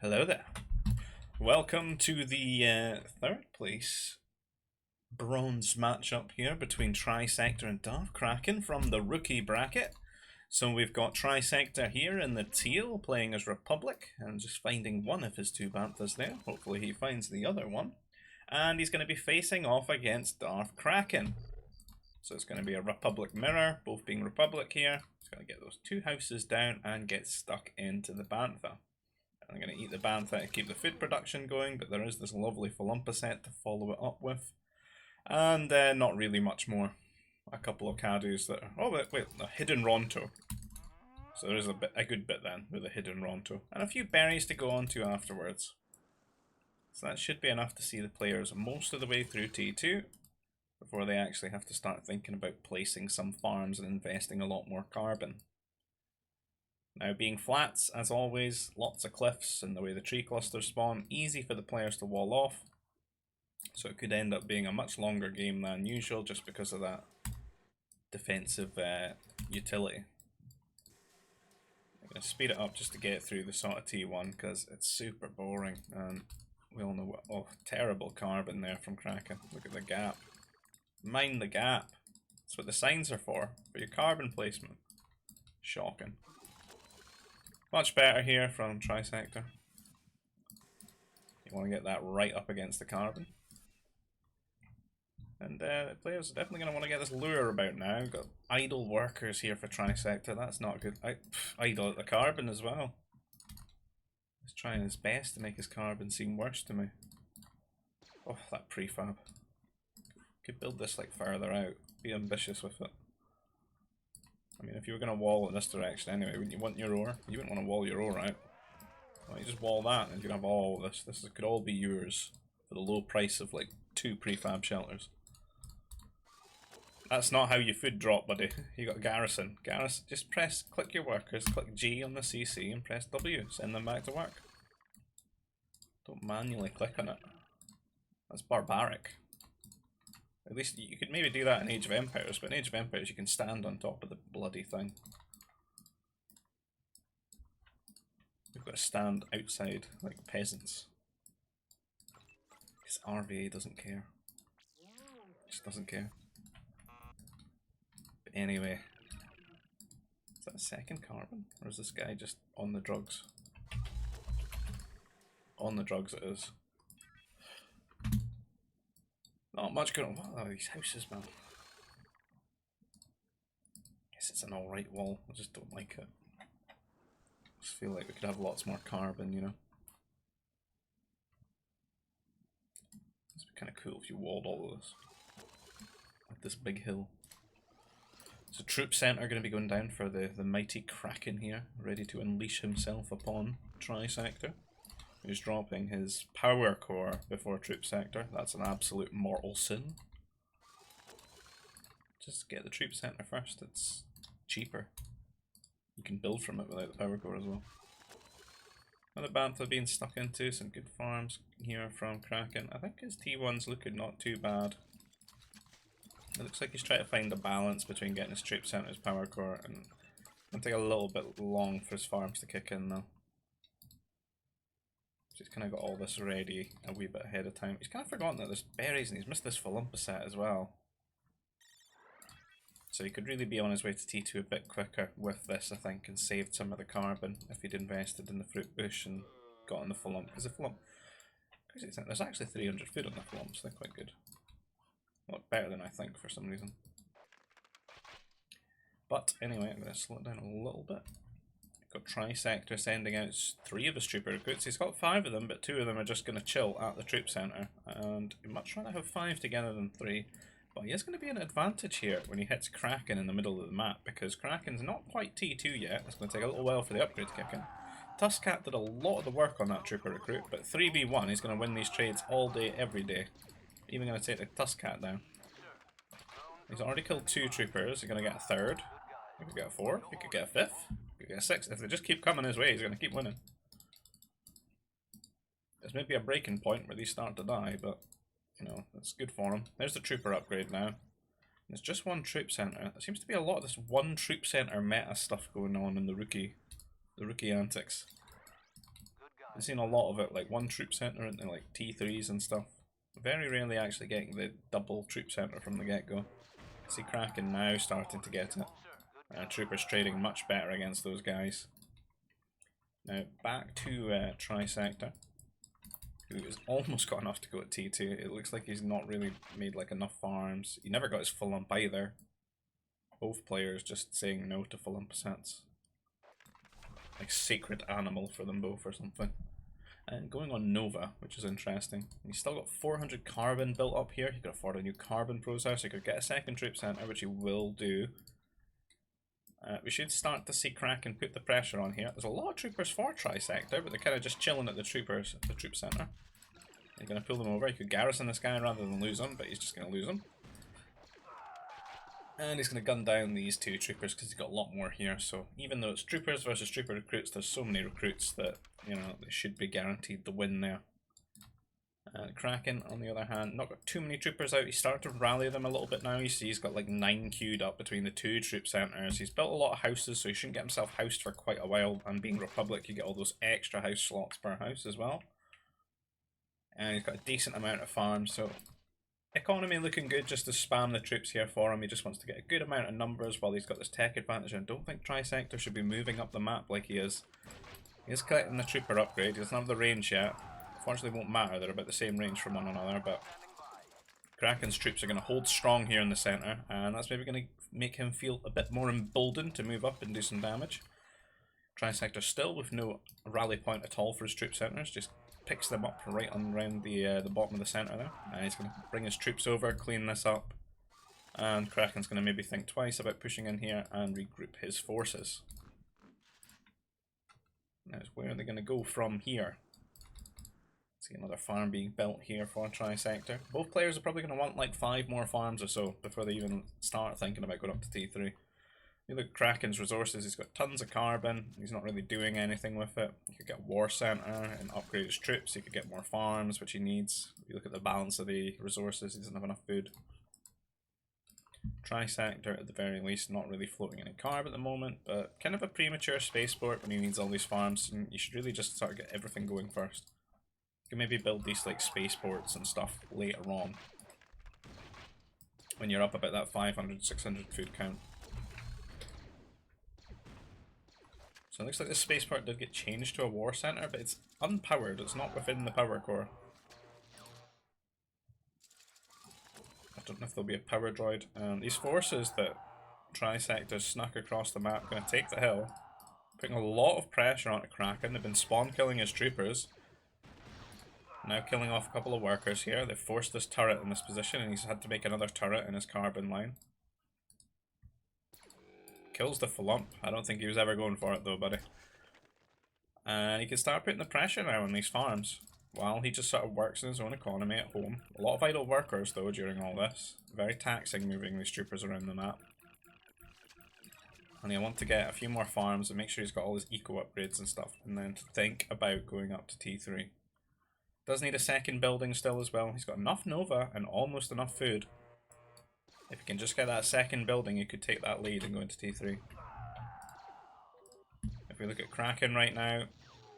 Hello there. Welcome to the third place bronze matchup here between Trisector and Darth Kraken from the rookie bracket. So we've got Trisector here in the teal playing as Republic and just finding one of his two banthas there. Hopefully he finds the other one. And he's going to be facing off against Darth Kraken. So it's going to be a Republic mirror, both being Republic here. He's going to get those two houses down and get stuck into the bantha. I'm going to eat the bantha to keep the food production going, but there is this lovely Falumpa set to follow it up with. And not really much more. A couple of Cadus that are... Oh, wait, a hidden Ronto. So there is a good bit then with a hidden Ronto. And a few berries to go on to afterwards. So that should be enough to see the players most of the way through T2 before they actually have to start thinking about placing some farms and investing a lot more carbon. Now, being flats, as always, lots of cliffs and the way the tree clusters spawn, easy for the players to wall off. So it could end up being a much longer game than usual just because of that defensive utility. I'm going to speed it up just to get through the sort of T1 because it's super boring. And we all know what... Oh, terrible carbon there from Kraken. Look at the gap. Mind the gap. That's what the signs are for your carbon placement. Shocking. Much better here from Trisector. You want to get that right up against the carbon. And the players are definitely going to want to get this lure about now. We've got idle workers here for Trisector. That's not good. Idle at the carbon as well. He's trying his best to make his carbon seem worse to me. Oh, that prefab. Could build this like further out. Be ambitious with it. I mean, if you were going to wall in this direction anyway, wouldn't you want your ore? You wouldn't want to wall your ore out. Well, you just wall that and you can have all this. This could all be yours for the low price of like 2 prefab shelters. That's not how you food drop, buddy. You got garrison. Garrison, just click your workers, click G on the CC and press W. Send them back to work. Don't manually click on it. That's barbaric. At least you could maybe do that in Age of Empires, but in Age of Empires you can stand on top of the bloody thing. We've got to stand outside like peasants. Because RVA doesn't care. Just doesn't care. But anyway. Is that a second carbon? Or is this guy just on the drugs? On the drugs it is. Not much going on. What are these houses, man? Guess it's an alright wall. I just don't like it. I just feel like we could have lots more carbon, you know? It'd be kind of cool if you walled all of this. Like this big hill. So Troop Center going to be going down for the mighty Kraken here, ready to unleash himself upon Trisector. Who's dropping his power core before Troop Sector. That's an absolute mortal sin. Just get the Troop Center first, it's cheaper. You can build from it without the power core as well. Another bantha being stuck into, some good farms here from Kraken. I think his T1's looking not too bad. It looks like he's trying to find a balance between getting his Troop Center, his power core, and it'll take a little bit long for his farms to kick in though. He's kind of got all this ready a wee bit ahead of time. He's kind of forgotten that there's berries and he's missed this Falumpa set as well. So he could really be on his way to T2 a bit quicker with this, I think, and saved some of the carbon if he'd invested in the fruit bush and gotten the Falumpa. Because the Falumpa... There's actually 300 food on the Falumps, they're quite good. A lot better than I think for some reason. But anyway, I'm going to slow it down a little bit. Got Trisector sending out 3 of his trooper recruits. He's got 5 of them, but 2 of them are just going to chill at the troop centre. And he'd much rather have 5 together than 3. But he is going to be an advantage here when he hits Kraken in the middle of the map, because Kraken's not quite T2 yet. It's going to take a little while for the upgrade to kick in. Tuskcat did a lot of the work on that trooper recruit, but 3v1 he's going to win these trades all day, every day. Even going to take the Tuskcat down. He's already killed 2 troopers. He's going to get a 3rd. He could get a 4th. He could get a 5th. Get a 6th. If they just keep coming his way, he's going to keep winning. There's maybe a breaking point where these start to die, but, you know, that's good for him. There's the trooper upgrade now. There's just one troop centre. There seems to be a lot of this one troop centre meta stuff going on in the rookie antics. I've seen a lot of it, like one troop centre into like T3s and stuff. Very rarely actually getting the double troop centre from the get-go. See Kraken now starting to get it. Troopers trading much better against those guys. Now back to Trisector, who has almost got enough to go at T2. It looks like he's not really made like enough farms. He never got his full ump either. Both players just saying no to full umpsets. Like sacred animal for them both or something. And going on Nova, which is interesting. He's still got 400 carbon built up here. He could afford a new carbon processor. He could get a second troop center, which he will do. We should start to see Kraken put the pressure on here. There's a lot of troopers for Trisector, but they're kind of just chilling at the troopers at the troop center. He's going to pull them over. He could garrison this guy rather than lose him, but he's just going to lose him. And he's going to gun down these two troopers because he's got a lot more here. So even though it's troopers versus trooper recruits, there's so many recruits that, you know, they should be guaranteed the win there. Kraken, on the other hand, not got too many troopers out. He's started to rally them a little bit now. You see he's got like 9 queued up between the two troop centres. He's built a lot of houses, so he shouldn't get himself housed for quite a while. And being Republic, you get all those extra house slots per house as well. And he's got a decent amount of farms, so economy looking good just to spam the troops here for him. He just wants to get a good amount of numbers while he's got this tech advantage. And I don't think Trisector should be moving up the map like he is. He is collecting the trooper upgrade. He doesn't have the range yet. Unfortunately, won't matter. They're about the same range from one another, but Kraken's troops are going to hold strong here in the centre, and that's maybe going to make him feel a bit more emboldened to move up and do some damage. Trisector still with no rally point at all for his troop centres, just picks them up right on around the bottom of the centre there, and he's going to bring his troops over, clean this up, and Kraken's going to maybe think twice about pushing in here and regroup his forces. Now, where are they going to go from here? See another farm being built here for Trisector. Both players are probably going to want like 5 more farms or so before they even start thinking about going up to T3. You look at Kraken's resources, he's got tons of carbon, he's not really doing anything with it. He could get a war centre and upgrade his troops, he could get more farms, which he needs. If you look at the balance of the resources, he doesn't have enough food. Trisector, at the very least, not really floating any carb at the moment, but kind of a premature spaceport when he needs all these farms, and you should really just start to get everything going first. You can maybe build these like spaceports and stuff later on when you're up about that 500, 600 food count. So it looks like the spaceport did get changed to a war center, but it's unpowered, it's not within the power core. I don't know if there'll be a power droid. These forces that Trisector snuck across the map are going to take the hill, putting a lot of pressure onto Kraken. They've been spawn killing his troopers. Now killing off a couple of workers here. They've forced this turret in this position and he's had to make another turret in his carbon line. Kills the flump. I don't think he was ever going for it though, buddy. And he can start putting the pressure now on these farms while he just sort of works in his own economy at home. A lot of idle workers though during all this. Very taxing moving these troopers around the map. And he'll want to get a few more farms and make sure he's got all his eco upgrades and stuff, and then think about going up to T3. Does need a second building still as well. He's got enough Nova and almost enough food. If he can just get that second building, he could take that lead and go into T3. If we look at Kraken right now,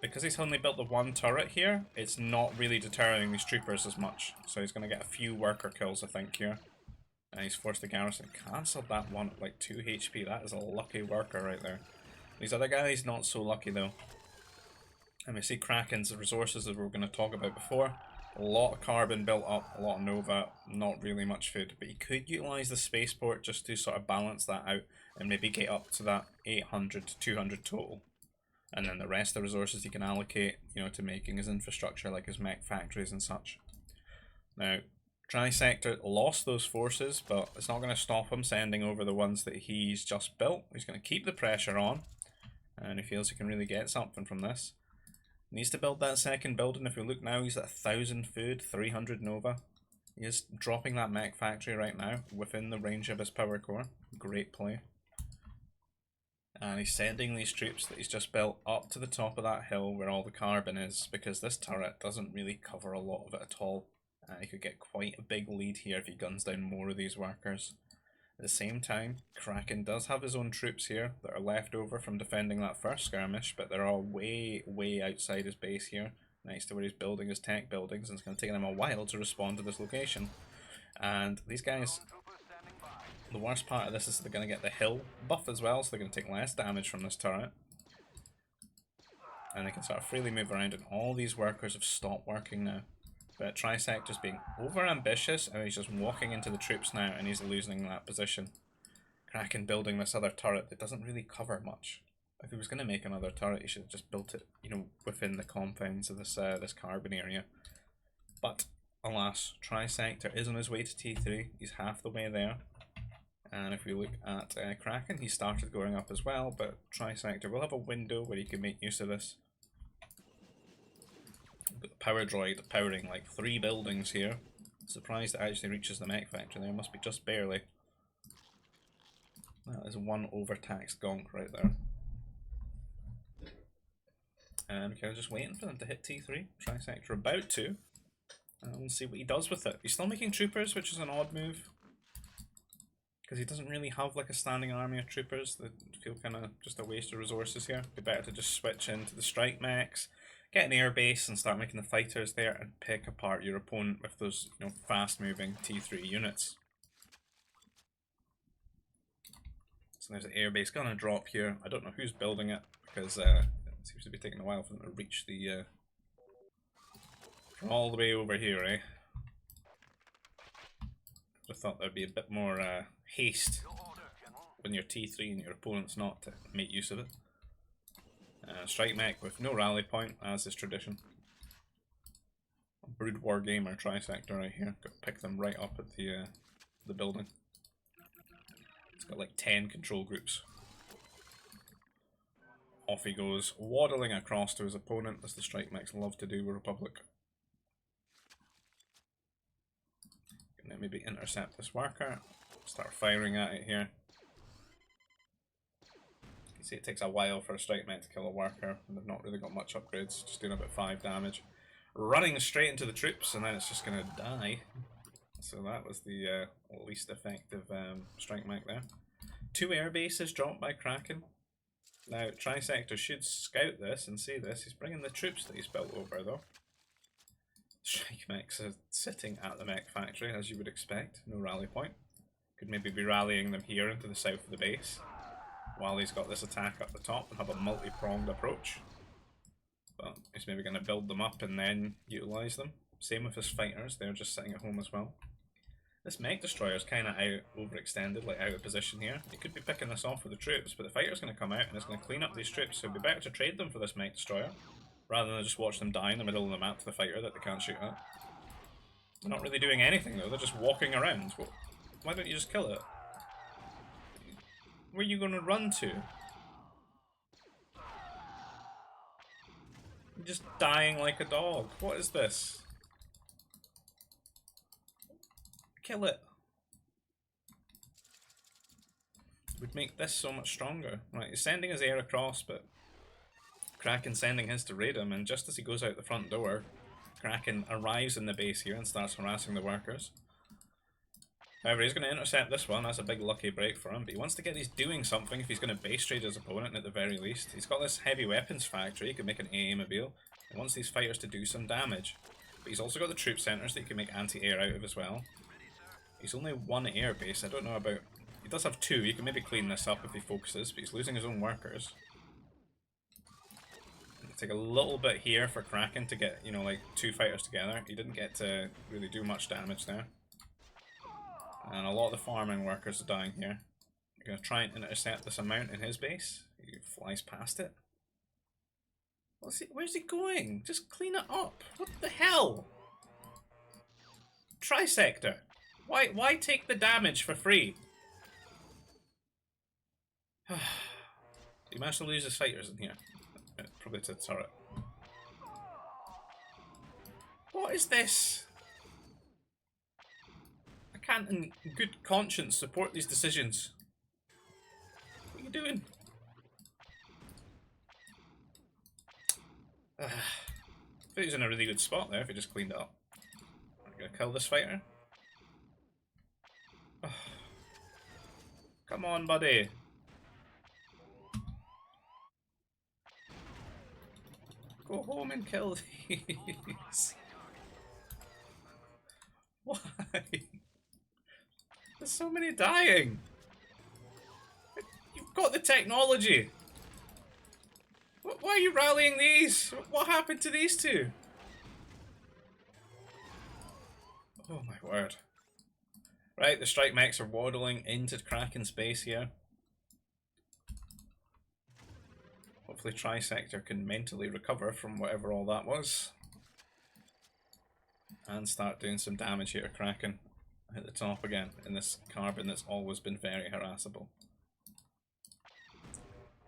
because he's only built the one turret here, it's not really deterring these troopers as much. So he's going to get a few worker kills, I think, here. And he's forced the garrison. Cancelled that one at like 2 HP. That is a lucky worker right there. These other guys, not so lucky though. And we see Kraken's resources that we were going to talk about before. A lot of carbon built up, a lot of Nova, not really much food. But he could utilise the spaceport just to sort of balance that out and maybe get up to that 800 to 200 total. And then the rest of the resources he can allocate, you know, to making his infrastructure like his mech factories and such. Now, Trisector lost those forces, but it's not going to stop him sending over the ones that he's just built. He's going to keep the pressure on, and he feels he can really get something from this. Needs to build that second building. If we look now, he's at 1,000 food, 300 Nova. He is dropping that mech factory right now within the range of his power core. Great play. And he's sending these troops that he's just built up to the top of that hill where all the carbon is, because this turret doesn't really cover a lot of it at all. He could get quite a big lead here if he guns down more of these workers. At the same time, Kraken does have his own troops here that are left over from defending that first skirmish, but they're all way, way outside his base here, next to where he's building his tech buildings, and it's going to take them a while to respond to this location. And these guys, the worst part of this is they're going to get the hill buff as well, so they're going to take less damage from this turret. And they can sort of freely move around, and all these workers have stopped working now. But Trisector's being over ambitious, and he's just walking into the troops now, and he's losing that position. Kraken building this other turret that doesn't really cover much. If he was going to make another turret, he should have just built it, you know, within the confines of this this carbon area. But alas, Trisector is on his way to T3. He's half the way there. And if we look at Kraken, he started going up as well, but Trisector will have a window where he can make use of this. The power droid powering like 3 buildings here. Surprised it actually reaches the mech factory there, must be just barely. That is one overtaxed gonk right there. And okay, just waiting for them to hit T3. Trisector about to. And we'll see what he does with it. He's still making troopers, which is an odd move. Because he doesn't really have like a standing army of troopers that feel kind of just a waste of resources here. It'd be better to just switch into the strike mechs, get an air base and start making the fighters there and pick apart your opponent with those, you know, fast moving T3 units. So there's an air base gonna drop here. I don't know who's building it because it seems to be taking a while for them to reach the from all the way over here, eh? I thought there'd be a bit more haste when you're T3 and your opponent's not, to make use of it. Strike mech with no rally point, as is tradition. Brood War Gamer Trisector right here. Got to pick them right up at the building. It's got like 10 control groups. Off he goes, waddling across to his opponent, as the strike mechs love to do with Republic. Gonna maybe intercept this worker. Start firing at it here. You see it takes a while for a strike mech to kill a worker, and they've not really got much upgrades, just doing about 5 damage. Running straight into the troops, and then it's just gonna die. So that was the least effective strike mech there. 2 air bases dropped by Kraken. Now Trisector should scout this and see this. He's bringing the troops that he's built over though. Strike mechs are sitting at the mech factory, as you would expect. No rally point. Could maybe be rallying them here into the south of the base, while he's got this attack up the top and have a multi-pronged approach. But he's maybe going to build them up and then utilise them. Same with his fighters, they're just sitting at home as well. This mech destroyer is kind of overextended, like out of position here. He could be picking this off with the troops, but the fighter's going to come out and it's going to clean up these troops, so it'd be better to trade them for this mech destroyer, rather than just watch them die in the middle of the map to the fighter that they can't shoot at. They're not really doing anything though, they're just walking around. Well, why don't you just kill it? Where are you going to run to? You're just dying like a dog. What is this? Kill it. Would make this so much stronger. Right, he's sending his air across, but Kraken sending his to raid him, and just as he goes out the front door, Kraken arrives in the base here and starts harassing the workers. However, he's going to intercept this one. That's a big lucky break for him, but he wants to get these doing something if he's going to base trade his opponent at the very least. He's got this heavy weapons factory, he could make an AA mobile. He wants these fighters to do some damage. But he's also got the troop centres that he can make anti-air out of as well. He's only 1 air base, I don't know about... He does have 2, he can maybe clean this up if he focuses, but he's losing his own workers. It'll take a little bit here for Kraken to get, you know, like 2 fighters together. He didn't get to really do much damage there. And a lot of the farming workers are dying here. You're going to try and intercept this amount in his base. He flies past it. Where's he going? Just clean it up. What the hell? Trisector. Why take the damage for free? He managed to lose his fighters in here. Probably to the turret. What is this? I can't in good conscience support these decisions. What are you doing? I think he's in a really good spot there if he just cleaned it up. I'm gonna kill this fighter. Come on, buddy. Go home and kill these. Why? There's so many dying. You've got the technology. Why are you rallying these? What happened to these two? Oh my word. Right, the strike mechs are waddling into Kraken space here. Hopefully Trisector can mentally recover from whatever all that was. And start doing some damage here to Kraken. Hit the top again in this carbon that's always been very harassable.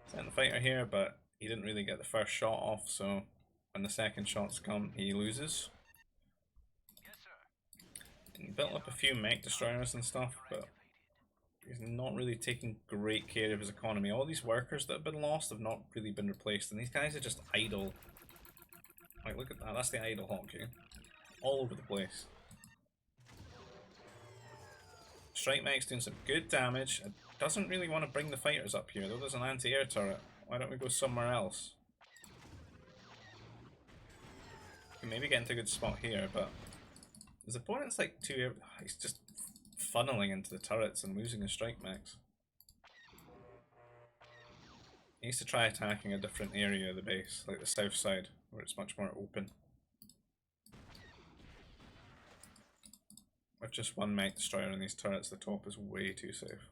Sent the fighter here, but he didn't really get the first shot off, so when the second shots come, he loses. He built up a few mech destroyers and stuff, but he's not really taking great care of his economy. All these workers that have been lost have not really been replaced, and these guys are just idle. Like, look at that, that's the idle hockey. All over the place. Strike mech's doing some good damage. It doesn't really want to bring the fighters up here, though. There's an anti-air turret. Why don't we go somewhere else? We can maybe get into a good spot here, but his opponent's like he's just funneling into the turrets and losing his strike mechs. He needs to try attacking a different area of the base, like the south side, where it's much more open. With just one mech destroyer in these turrets, the top is way too safe.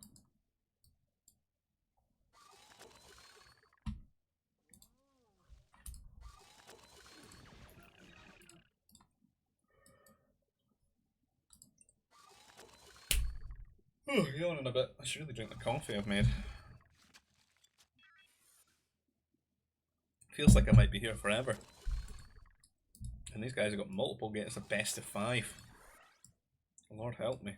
Oh, yawning a bit. I should really drink the coffee I've made. Feels like I might be here forever. And these guys have got multiple games of best of 5. Lord help me.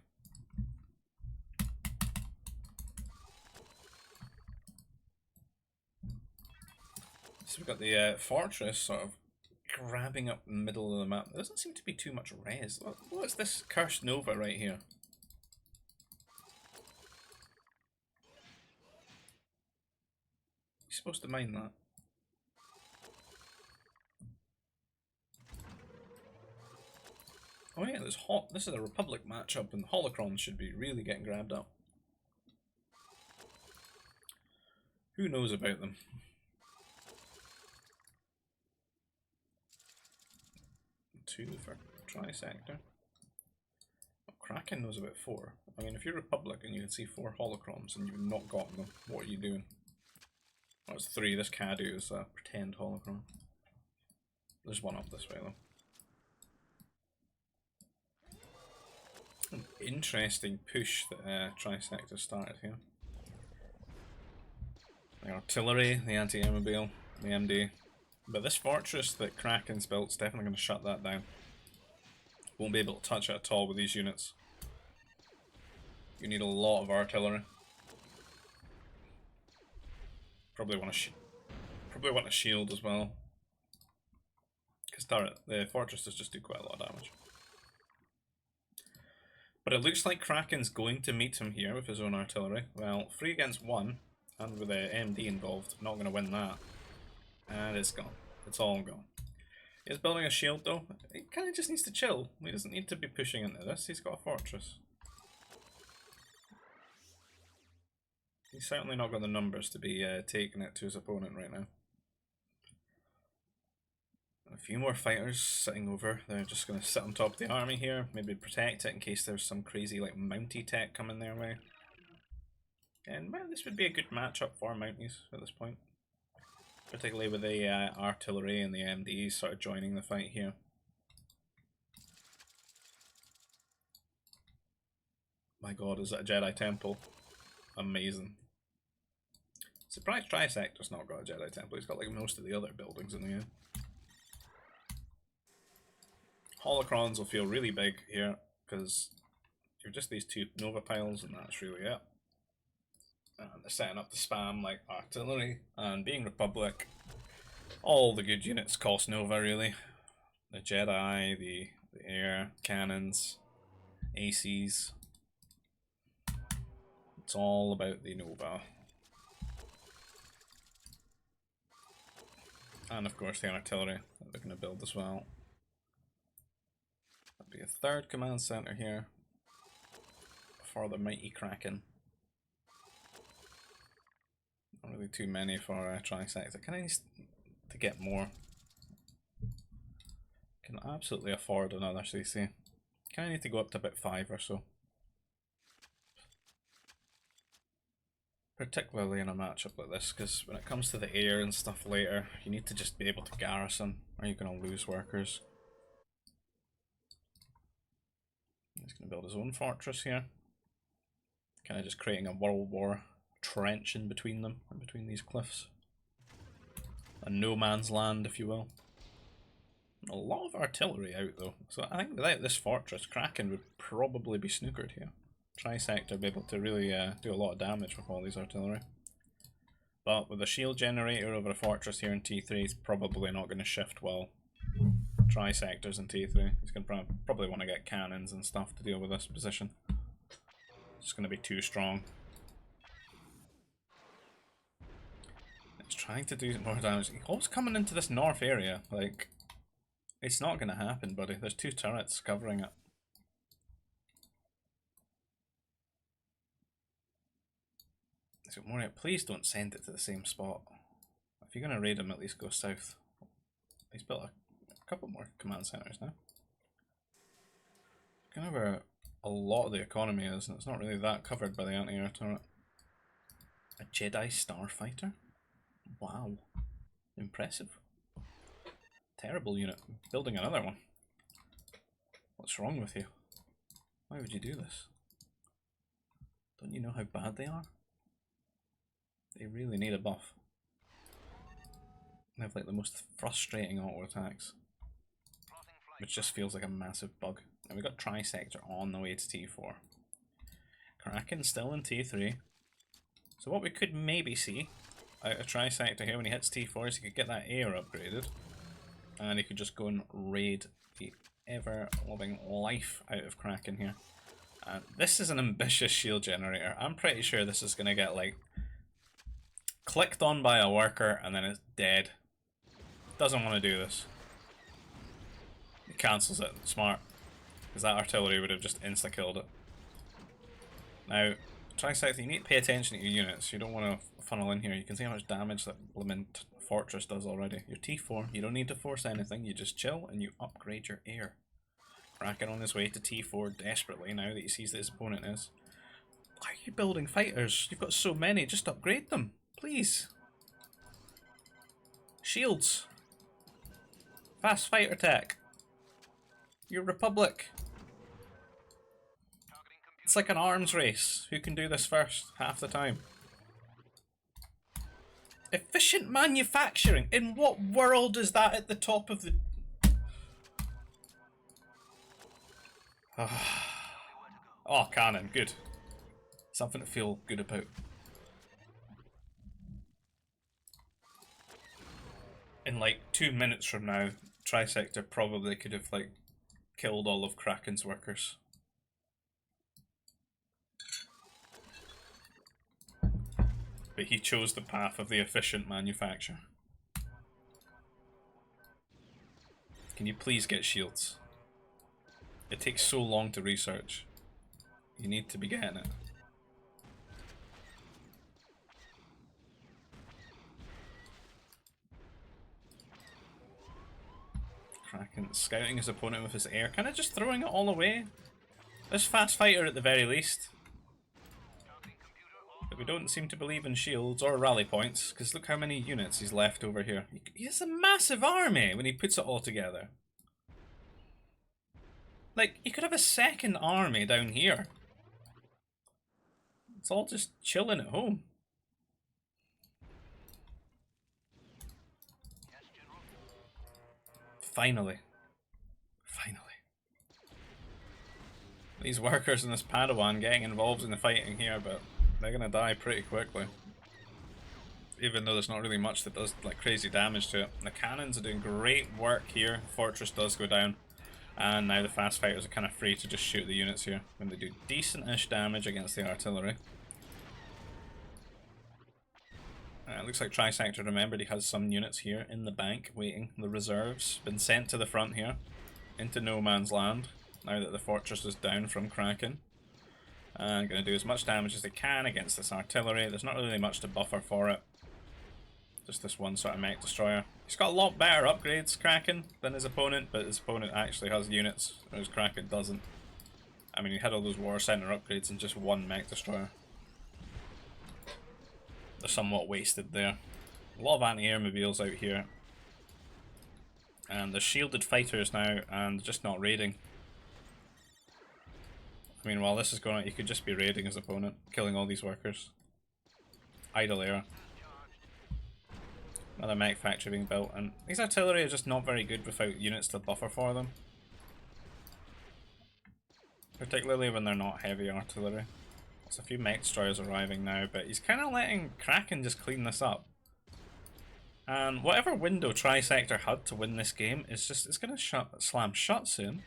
So we've got the fortress sort of grabbing up the middle of the map. There doesn't seem to be too much res. What's this cursed nova right here? You're supposed to mine that. Oh yeah, this is a Republic matchup and holocrons should be really getting grabbed up. Who knows about them? 2 for Trisector. Oh, Kraken knows about 4. I mean, if you're Republic and you can see 4 holocrons and you've not gotten them, what are you doing? Oh, it's 3. This Cadu is a pretend holocron. There's one up this way though. An interesting push that Trisector started here. The artillery, the anti-airmobile, the MD. But this fortress that Kraken's built is definitely going to shut that down. Won't be able to touch it at all with these units. You need a lot of artillery. Probably want a shield as well. Because the fortress does just do quite a lot of damage. But it looks like Kraken's going to meet him here with his own artillery. Well, 3 against 1, and with the MD involved, not going to win that. And it's gone. It's all gone. He's building a shield though. He kind of just needs to chill. He doesn't need to be pushing into this. He's got a fortress. He's certainly not got the numbers to be taking it to his opponent right now. A few more fighters sitting over. They're just going to sit on top of the army here. Maybe protect it in case there's some crazy like Mountie tech coming their way. And well, this would be a good matchup for Mounties at this point. Particularly with the artillery and the MDs sort of joining the fight here. My god, is that a Jedi Temple? Amazing. Surprised Trisector's not got a Jedi Temple. He's got like most of the other buildings in the game. Holocrons will feel really big here because you're just these 2 Nova piles and that's really it. And they're setting up the spam like artillery and being Republic. All the good units cost Nova really. The Jedi, the air, cannons, ACs. It's all about the Nova. And of course the artillery that they're going to build as well. There'll be a third command center here for the mighty Kraken. Not really too many for Trisector. Can I need to get more? Can absolutely afford another CC. Can I need to go up to about 5 or so? Particularly in a matchup like this, because when it comes to the air and stuff later, you need to just be able to garrison, or you're going to lose workers. He's going to build his own fortress here. Kind of just creating a World War trench in between them, in between these cliffs. A no man's land, if you will. A lot of artillery out though, so I think without this fortress, Kraken would probably be snookered here. Trisector be able to really do a lot of damage with all these artillery. But with a shield generator over a fortress here in T3, it's probably not going to shift well. Trisectors in T3. He's going to probably want to get cannons and stuff to deal with this position. It's going to be too strong. It's trying to do more damage. He's always coming into this north area. Like, it's not going to happen, buddy. There's 2 turrets covering it. So more, please don't send it to the same spot. If you're going to raid him, at least go south. He's built a couple more command centers now. Kind of where a lot of the economy is, and it's not really that covered by the anti-air turret. A Jedi Starfighter? Wow. Impressive. Terrible unit. Building another one. What's wrong with you? Why would you do this? Don't you know how bad they are? They really need a buff. They have like the most frustrating auto attacks, which just feels like a massive bug. And we got Trisector on the way to T4. Kraken still in T3. So what we could maybe see out of Trisector here when he hits T4 is he could get that air upgraded, and he could just go and raid the ever-loving life out of Kraken here. This is an ambitious shield generator. I'm pretty sure this is going to get like clicked on by a worker and then it's dead. Doesn't want to do this. He cancels it. Smart. Because that artillery would have just insta-killed it. Now, Trisector, you need to pay attention to your units. You don't want to funnel in here. You can see how much damage that blooming fortress does already. You're T4. You don't need to force anything. You just chill and you upgrade your air. Kraken on his way to T4 desperately now that he sees that his opponent is. Why are you building fighters? You've got so many. Just upgrade them. Please. Shields. Fast fighter tech. Your Republic. It's like an arms race. Who can do this first half the time? Efficient manufacturing. In what world is that at the top of the... Oh, cannon. Good. Something to feel good about. In like 2 minutes from now, Trisector probably could have like killed all of Kraken's workers. But he chose the path of the efficient manufacture. Can you please get shields? It takes so long to research. You need to be getting it. Kraken scouting his opponent with his air, kind of just throwing it all away. This fast fighter at the very least. But we don't seem to believe in shields or rally points, because look how many units he's left over here. He has a massive army when he puts it all together. Like, he could have a second army down here. It's all just chilling at home. Finally. Finally. These workers in this Padawan getting involved in the fighting here, but they're gonna die pretty quickly. Even though there's not really much that does like crazy damage to it. The cannons are doing great work here. Fortress does go down. And now the fast fighters are kind of free to just shoot the units here. When they do decent-ish damage against the artillery. It looks like Trisector remembered he has some units here in the bank waiting. The reserves been sent to the front here, into no man's land, now that the fortress is down from Kraken. And going to do as much damage as they can against this artillery. There's not really much to buffer for it. Just this one sort of mech destroyer. He's got a lot better upgrades, Kraken, than his opponent, but his opponent actually has units, whereas Kraken doesn't. I mean, he had all those war center upgrades and just one mech destroyer. They're somewhat wasted there. A lot of anti-air mobiles out here. And they're shielded fighters now and just not raiding. I mean, while this is going on, he could just be raiding his opponent, killing all these workers. Idle air. Another mech factory being built, and these artillery are just not very good without units to buffer for them. Particularly when they're not heavy artillery. There's a few mech destroyers arriving now, but he's kind of letting Kraken just clean this up. And whatever window Trisector had to win this game is just, it's going to slam shut soon.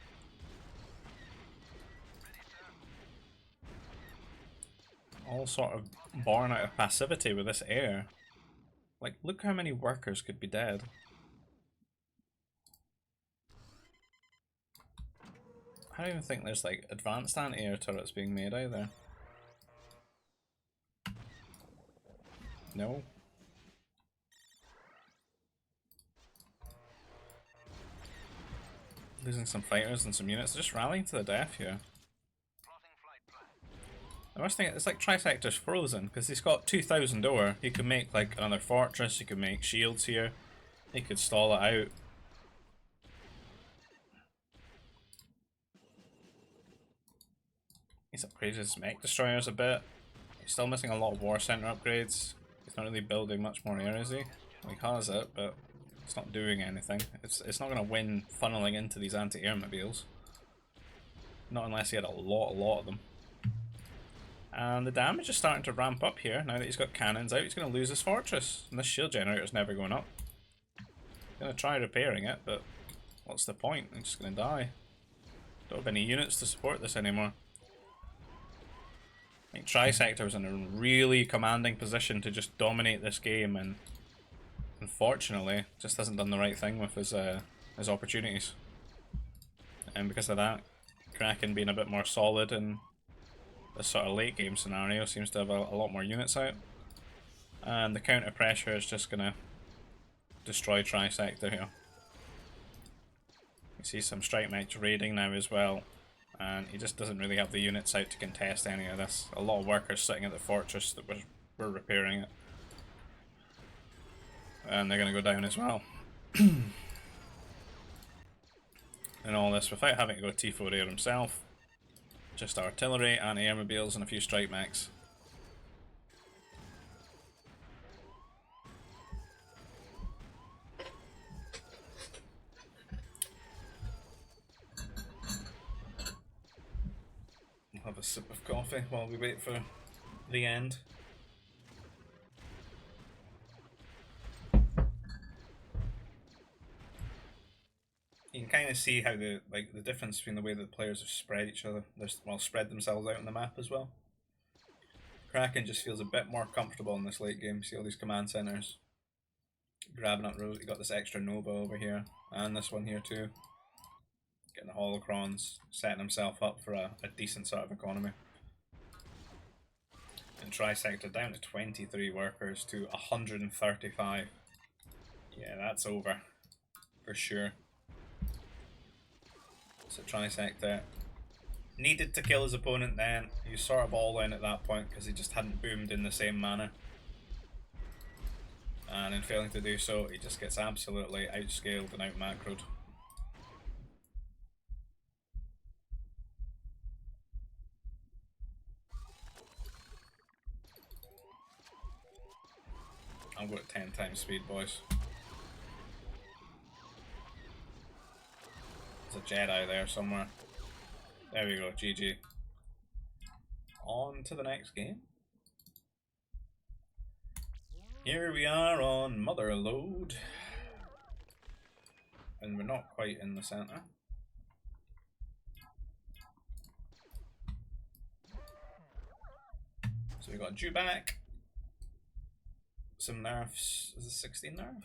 All sort of born out of passivity with this air. Like, look how many workers could be dead. I don't even think there's like advanced anti-air turrets being made either. No. Losing some fighters and some units, just rallying to the death here. The worst thing, it's like Trisector's frozen, because he's got 2,000 ore. He could make like another fortress, he could make shields here, he could stall it out. He's upgraded his mech destroyers a bit. He's still missing a lot of war center upgrades. He's not really building much more air, is he? Well, he has it, but it's not doing anything. It's not going to win funneling into these anti-air mobiles. Not unless he had a lot of them. And the damage is starting to ramp up here. Now that he's got cannons out, he's going to lose his fortress. And this shield generator is never going up. He's going to try repairing it, but what's the point? He's just going to die. Don't have any units to support this anymore. I think Trisector was in a really commanding position to just dominate this game, and unfortunately just hasn't done the right thing with his opportunities. And because of that, Kraken being a bit more solid and this sort of late game scenario seems to have a lot more units out, and the counter pressure is just gonna destroy Trisector here. You see some strike mech raiding now as well, and he just doesn't really have the units out to contest any of this. A lot of workers sitting at the fortress that were repairing it, and they're gonna go down as well. And all this without having to go T4 air himself. Just artillery, anti-air mobiles, and a few strike mechs. We'll have a sip of coffee while we wait for the end. You can kind of see how the difference between the way that the players have spread each other, spread themselves out on the map as well. Kraken just feels a bit more comfortable in this late game. See all these command centers grabbing up rows. You got this extra Nova over here, and this one here too. Getting the holocrons, setting himself up for a decent sort of economy. And Trisector down to 23 workers to 135. Yeah, that's over for sure. So Trisector needed to kill his opponent then. He was sort of all in at that point because he just hadn't boomed in the same manner. And in failing to do so, he just gets absolutely outscaled and out-macroed. I'll go at 10 times speed, boys. There's a Jedi there somewhere. There we go, GG. On to the next game. Here we are on Motherload. And we're not quite in the centre. So we got Dewback. some nerfs. Is it 16 nerf?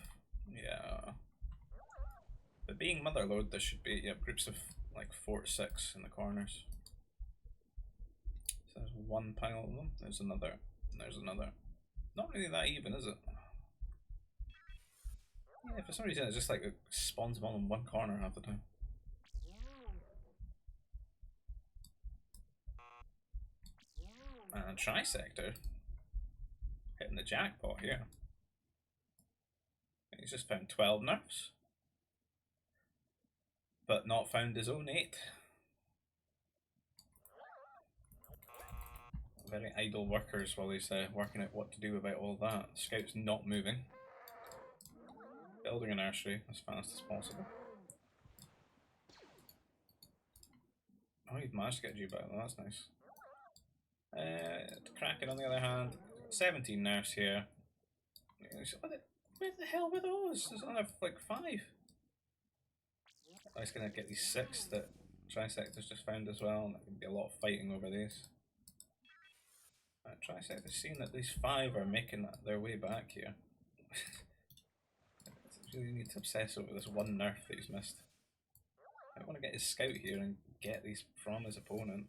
Yeah. But being Motherlode, there should be groups of like 4 to 6 in the corners. So there's one pile of them. There's another. And there's another. Not really that even, is it? Yeah, for some reason it just like it spawns them all in one corner half the time. And Trisector hitting the jackpot here. He's just found 12 nerfs, but not found his own 8. Very idle workers while he's working out what to do about all that. Scout's not moving. Building a nursery as fast as possible. Oh, you've managed to get you back. That's nice. Kraken on the other hand, 17 nerfs here. Where the hell were those? There's another like 5. I was gonna get these 6 that Trisector's just found as well, and there can be a lot of fighting over these. Trisector's seeing that these 5 are making their way back here. Really need to obsess over this one nerf that he's missed. I want to get his scout here and get these from his opponent.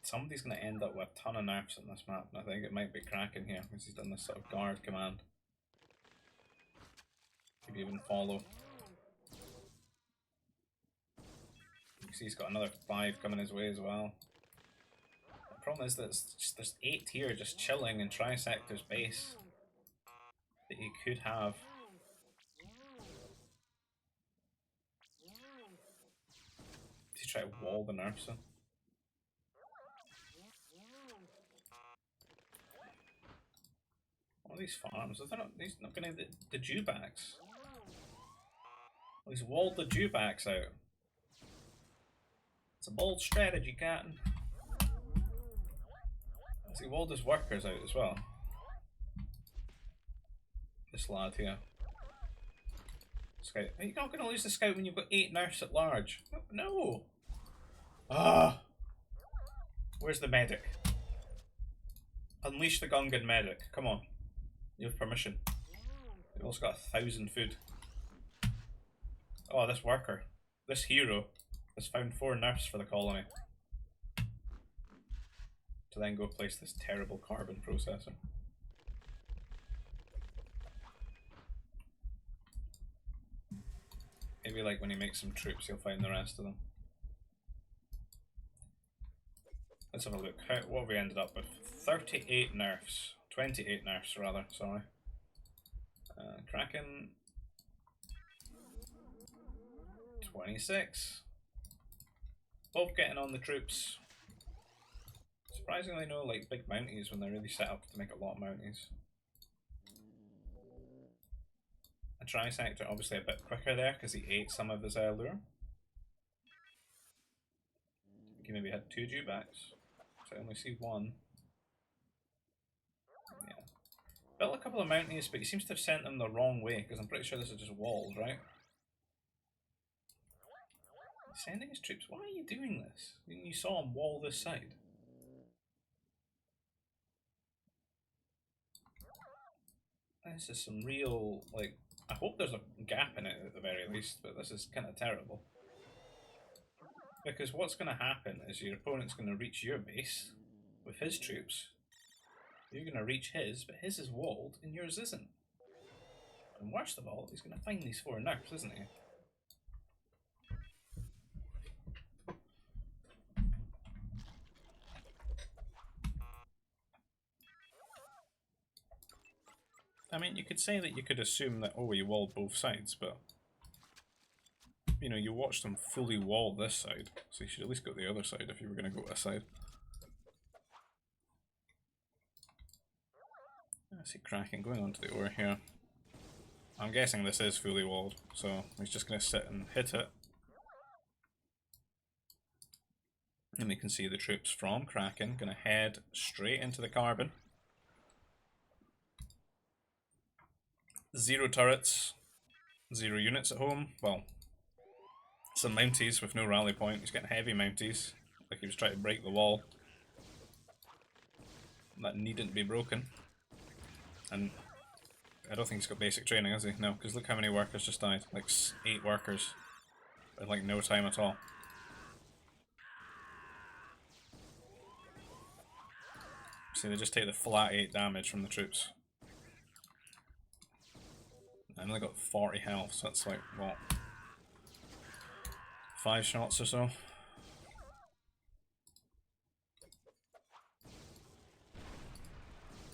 Somebody's going to end up with a ton of nerfs on this map, and I think it might be Kraken here because he's done this sort of guard command. Maybe even follow. You see he's got another 5 coming his way as well. The problem is that there's 8 here just chilling in Trisector's base that he could have. To try to wall the nerfs in. All these farms, he's not going to have the dewbacks. Well, he's walled the dewbacks out. It's a bold strategy, Captain. Has he walled his workers out as well? This lad here. Scout. Are you not going to lose the scout when you've got 8 nerfs at large? No! Ah! Where's the medic? Unleash the Gungan medic. Come on. You have permission. You've also got 1,000 food. Oh, this worker. This hero has found 4 nerfs for the colony. To then go place this terrible carbon processor. Maybe like when he makes some troops, he'll find the rest of them. Let's have a look. What have we ended up with? 38 nerfs. 28 nerfs rather, sorry. Kraken. 26. Both getting on the troops. Surprisingly no like big mounties when they're really set up to make a lot of mounties. A Trisector obviously a bit quicker there because he ate some of his lure. He maybe had 2 dewbacks, so I only see 1. Yeah. Built a couple of mounties, but he seems to have sent them the wrong way because I'm pretty sure this is just walls, right? Sending his troops. Why are you doing this? You saw him wall this side. This is some real, like, I hope there's a gap in it at the very least, but this is kind of terrible. Because what's going to happen is your opponent's going to reach your base with his troops. You're going to reach his, but his is walled and yours isn't. And worst of all, he's going to find these 4 nerfs, isn't he? I mean, you could say that you could assume that, oh, you walled both sides, but you know, you watched them fully wall this side, so you should at least go the other side if you were going to go this side. I see Kraken going onto the ore here. I'm guessing this is fully walled, so he's just going to sit and hit it. And we can see the troops from Kraken going to head straight into the carbon. 0 turrets, 0 units at home. Well, some mounties with no rally point. He's getting heavy mounties, like he was trying to break the wall. that needn't be broken. And I don't think he's got basic training, has he? No, because look how many workers just died. Like 8 workers in like no time at all. See, they just take the flat 8 damage from the troops. I only got 40 health, so that's like, what? 5 shots or so.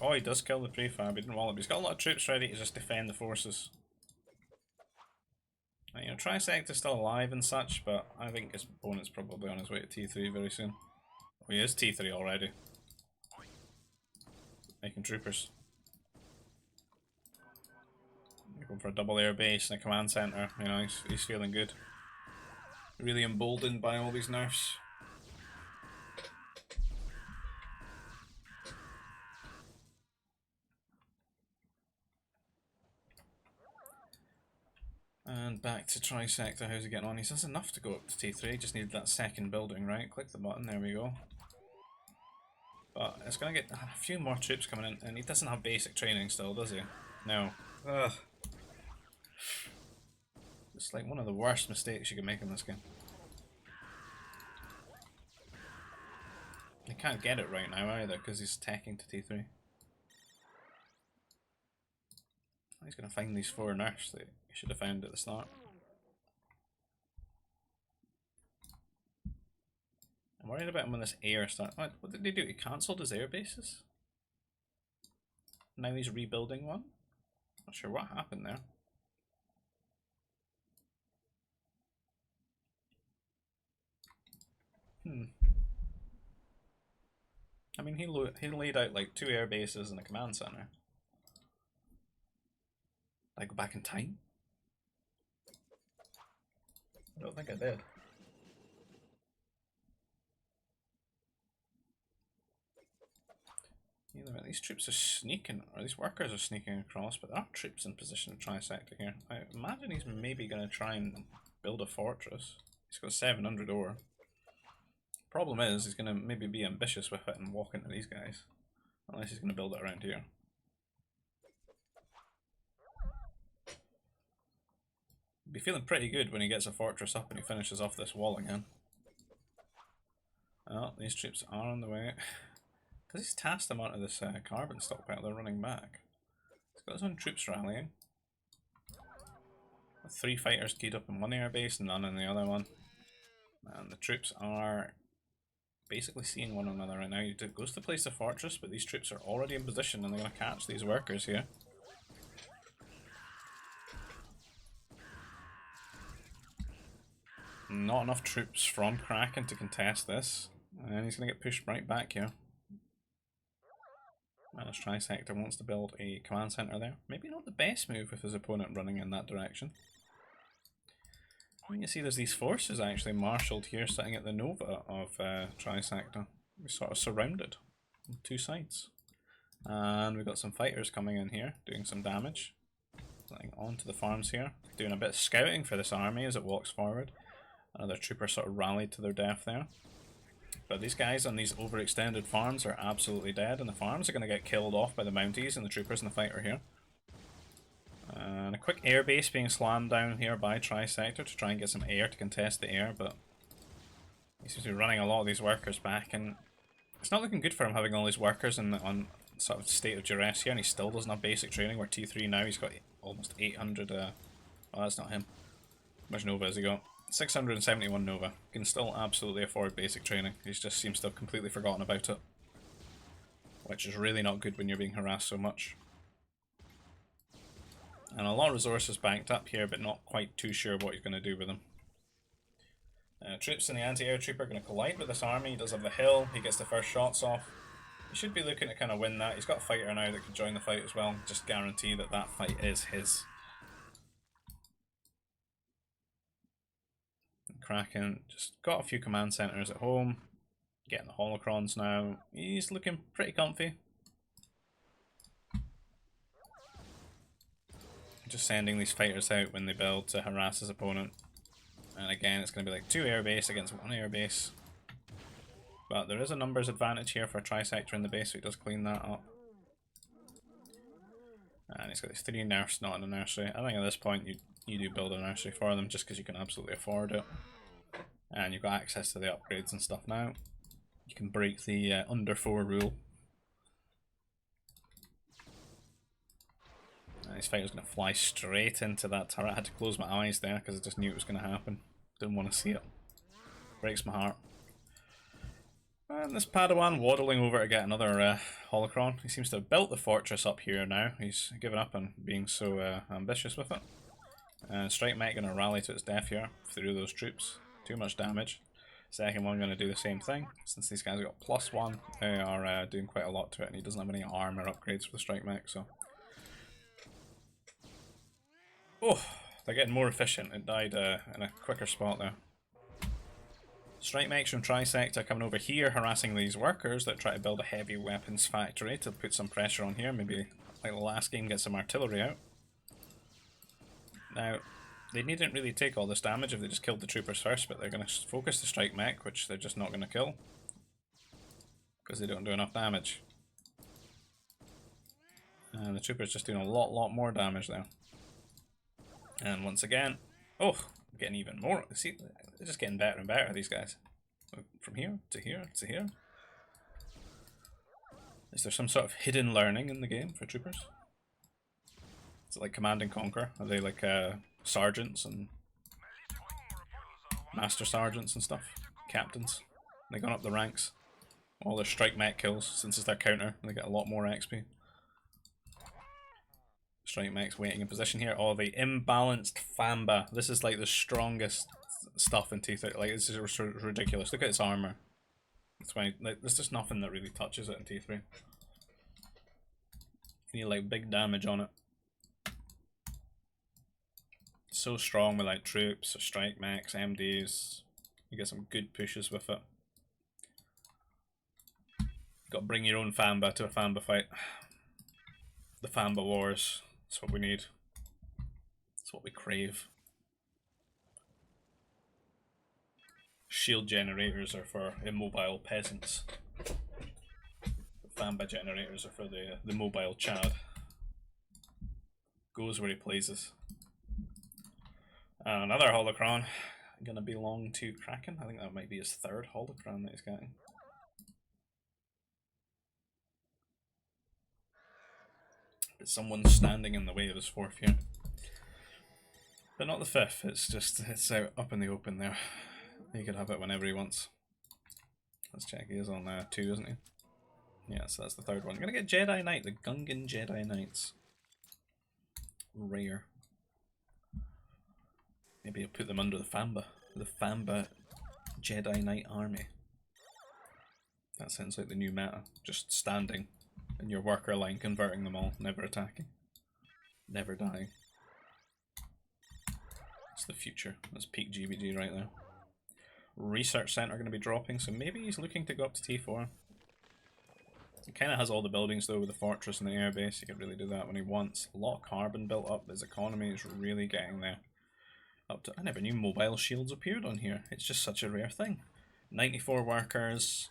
Oh, he does kill the prefab, he didn't wall it, but he's got a lot of troops ready to just defend the forces. And, you know, Trisector's still alive and such, but I think his opponent's probably on his way to T3 very soon. Oh, he is T3 already. Making troopers. Going for a double air base and a command center, you know, he's feeling good. Really emboldened by all these nerfs. And back to Trisector, how's he getting on? He says enough to go up to T3, just needed that second building, right? Click the button, there we go. But it's going to get a few more troops coming in, and he doesn't have basic training still, does he? No. Ugh. It's like one of the worst mistakes you can make in this game. He can't get it right now either, because he's attacking to T3. He's going to find these 4 nerfs that he should have found at the start. I'm worried about him when this air starts. What did he do? He cancelled his air bases? Now he's rebuilding one? Not sure what happened there. I mean, he laid out like 2 air bases and a command center. Did I go back in time? I don't think I did. Either way, these troops are sneaking, or these workers are sneaking across, but there are troops in position to Trisector here. I imagine he's maybe going to try and build a fortress. He's got 700 ore. Problem is, he's going to maybe be ambitious with it and walk into these guys. Unless he's going to build it around here. He'll be feeling pretty good when he gets a fortress up and he finishes off this wall again. Oh, these troops are on the way. Because he's tasked them onto this carbon stockpile, they're running back. He's got his own troops rallying. 3 fighters keyed up in one airbase, none in the other one. And the troops are basically seeing one another right now. He goes to place the fortress, but these troops are already in position and they're going to catch these workers here. Not enough troops from Kraken to contest this. And he's going to get pushed right back here. This Trisector wants to build a command center there. Maybe not the best move with his opponent running in that direction. You see there's these forces actually marshalled here sitting at the Nova of Trisector. We're sort of surrounded on 2 sides. And we've got some fighters coming in here doing some damage. Flying onto the farms here. Doing a bit of scouting for this army as it walks forward. Another trooper sort of rallied to their death there. But these guys on these overextended farms are absolutely dead, and the farms are going to get killed off by the Mounties and the troopers and the fighter here. And a quick air base being slammed down here by Trisector to try and get some air to contest the air, but he seems to be running a lot of these workers back, and it's not looking good for him having all these workers on sort of state of duress here, and he still doesn't have basic training. We're T3 now, he's got almost 800, oh that's not him. How much Nova has he got? 671 Nova. Can still absolutely afford basic training. He just seems to have completely forgotten about it. Which is really not good when you're being harassed so much. And a lot of resources banked up here, but not quite too sure what he's going to do with them. Troops and the anti-air troop are going to collide with this army. He does have the hill. He gets the first shots off. He should be looking to kind of win that. He's got a fighter now that can join the fight as well. Just guarantee that that fight is his. Kraken just got a few command centers at home, getting the holocrons now. He's looking pretty comfy. Just sending these fighters out when they build to harass his opponent. And again, it's going to be like 2 airbase against 1 airbase. But there is a numbers advantage here for Trisector in the base, so he does clean that up. And he's got these 3 nurse, not in a nursery. I think at this point you do build a nursery for them just because you can absolutely afford it. And you've got access to the upgrades and stuff now. You can break the under 4 rule. And his fighter's going to fly straight into that turret. I had to close my eyes there because I just knew it was going to happen. Didn't want to see it. Breaks my heart. And this Padawan waddling over to get another holocron. He seems to have built the fortress up here now. He's given up on being so ambitious with it. And Strike Mech going to rally to its death here through those troops. Too much damage. Second one going to do the same thing. Since these guys have got +1, they are doing quite a lot to it, and he doesn't have any armor upgrades for the Strike Mech, so... Oh, they're getting more efficient. It died in a quicker spot there. Strike Mechs from Trisector coming over here, harassing these workers that try to build a heavy weapons factory to put some pressure on here. Maybe, like the last game, get some artillery out. Now, they needn't really take all this damage if they just killed the troopers first, but they're going to focus the Strike Mech, which they're just not going to kill. Because they don't do enough damage. And the troopers just doing a lot more damage there. And once again, oh, getting even more. See, they're just getting better and better, these guys. From here to here to here. Is there some sort of hidden learning in the game for troopers? Is it like Command and Conquer? Are they like sergeants and master sergeants and stuff? Captains? They gone up the ranks. All their Strike Mech kills, since it's their counter, they get a lot more XP. Strike Mech's waiting in position here. Oh, the imbalanced Famba. This is like the strongest stuff in T3. Like, this is ridiculous. Look at its armor. It's why, like, there's just nothing that really touches it in T3. You need like big damage on it. So strong with like troops, Strike Mechs, MDs. You get some good pushes with it. You've got to bring your own Famba to a Famba fight. The Famba Wars. That's what we need. That's what we crave. Shield generators are for immobile peasants. The Famba generators are for the mobile Chad. Goes where he pleases. Another holocron. Gonna belong to Kraken. I think that might be his 3rd holocron that he's getting. But someone's standing in the way of his 4th here. But not the 5th, it's out up in the open there. He could have it whenever he wants. Let's check, he is on 2, isn't he? Yeah, so that's the 3rd one. I'm gonna get Jedi Knight, the Gungan Jedi Knights. Rare. Maybe I'll put them under the Famba Jedi Knight army. That sounds like the new meta. Just standing in your worker line, converting them all, never attacking. Never dying. It's the future. That's peak GBG right there. Research Center going to be dropping, so maybe he's looking to go up to T4. He kind of has all the buildings though with the fortress and the airbase. He could really do that when he wants. A lot of carbon built up. His economy is really getting there. Up to, I never knew mobile shields appeared on here. It's just such a rare thing. 94 workers.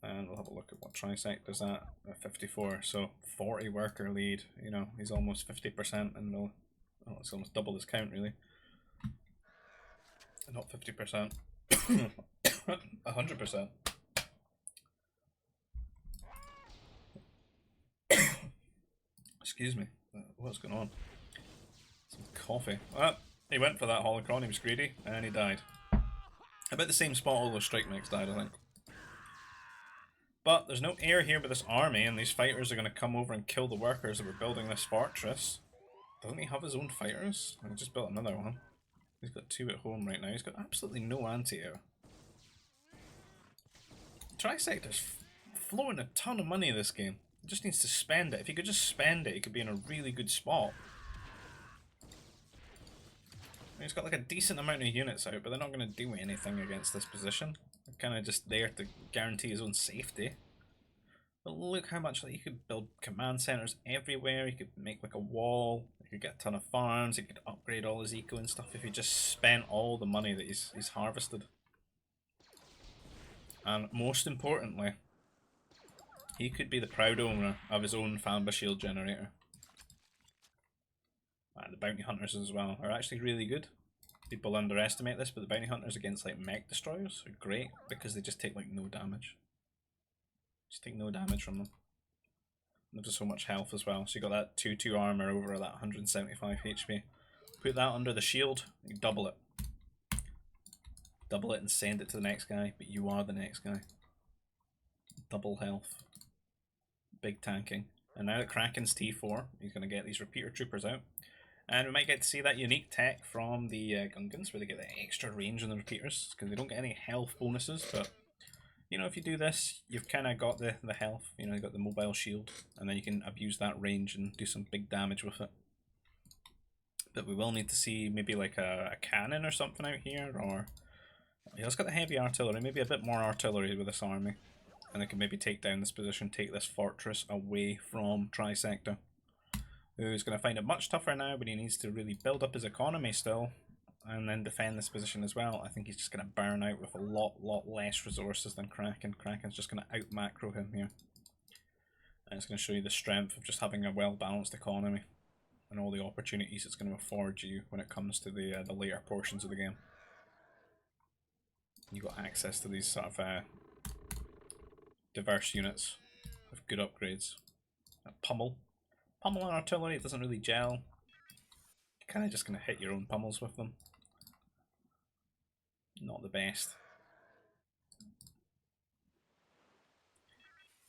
And we'll have a look at what Trisector's at 54. So 40 worker lead. You know, he's almost 50% and we'll, oh, it's almost double his count really. Not 50%. 100%. Excuse me. What's going on? Some coffee. Ah, he went for that holocron, he was greedy, and he died. About the same spot all those Strike Mechs died, I think. But there's no air here with this army, and these fighters are going to come over and kill the workers that were building this fortress. Doesn't he have his own fighters? He just built another one. He's got 2 at home right now. He's got absolutely no anti-air. Trisector's flowing a ton of money this game. He just needs to spend it. If he could just spend it, he could be in a really good spot. He's got like a decent amount of units out, but they're not going to do anything against this position. They're kind of just there to guarantee his own safety. But look how much, like, you could build command centers everywhere. You could make like a wall. You could get a ton of farms. You could upgrade all his eco and stuff if he just spent all the money that he's harvested. And most importantly, he could be the proud owner of his own Famba shield generator. And the bounty hunters as well are actually really good. People underestimate this, but the bounty hunters against like mech destroyers are great because they just take like no damage. Just take no damage from them. And there's so much health as well. So you got that 2-2 armor over that 175 HP. Put that under the shield, you double it. Double it and send it to the next guy, but you are the next guy. Double health. Big tanking. And now that Kraken's T4, he's going to get these repeater troopers out. And we might get to see that unique tech from the Gungans, where they get the extra range on the repeaters, because they don't get any health bonuses, but you know, if you do this, you've kind of got the health, you know, you've got the mobile shield, and then you can abuse that range and do some big damage with it. But we will need to see maybe like a cannon or something out here, or... Yeah, it's got the heavy artillery, maybe a bit more artillery with this army. And they can maybe take down this position, take this fortress away from Trisector. Who's going to find it much tougher now, but he needs to really build up his economy still. And then defend this position as well. I think he's just going to burn out with a lot less resources than Kraken. Kraken's just going to out-macro him here. And it's going to show you the strength of just having a well-balanced economy. And all the opportunities it's going to afford you when it comes to the later portions of the game. You've got access to these sort of diverse units with good upgrades. Pummel and artillery, it doesn't really gel. You're kind of just going to hit your own pummels with them. Not the best.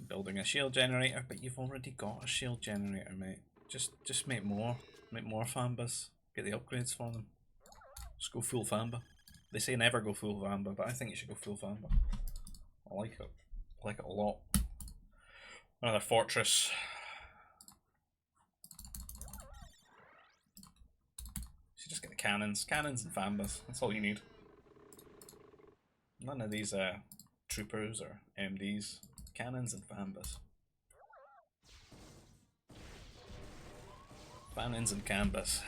Building a shield generator, but you've already got a shield generator, mate. Just make more. Make more Fambas. Get the upgrades for them. Just go full Famba. They say never go full Famba, but I think you should go full Famba. I like it. I like it a lot. Another fortress. So just get the cannons. Cannons and Fambas. That's all you need. None of these troopers or MDs. Cannons and Fambas. Cannons and Canvas.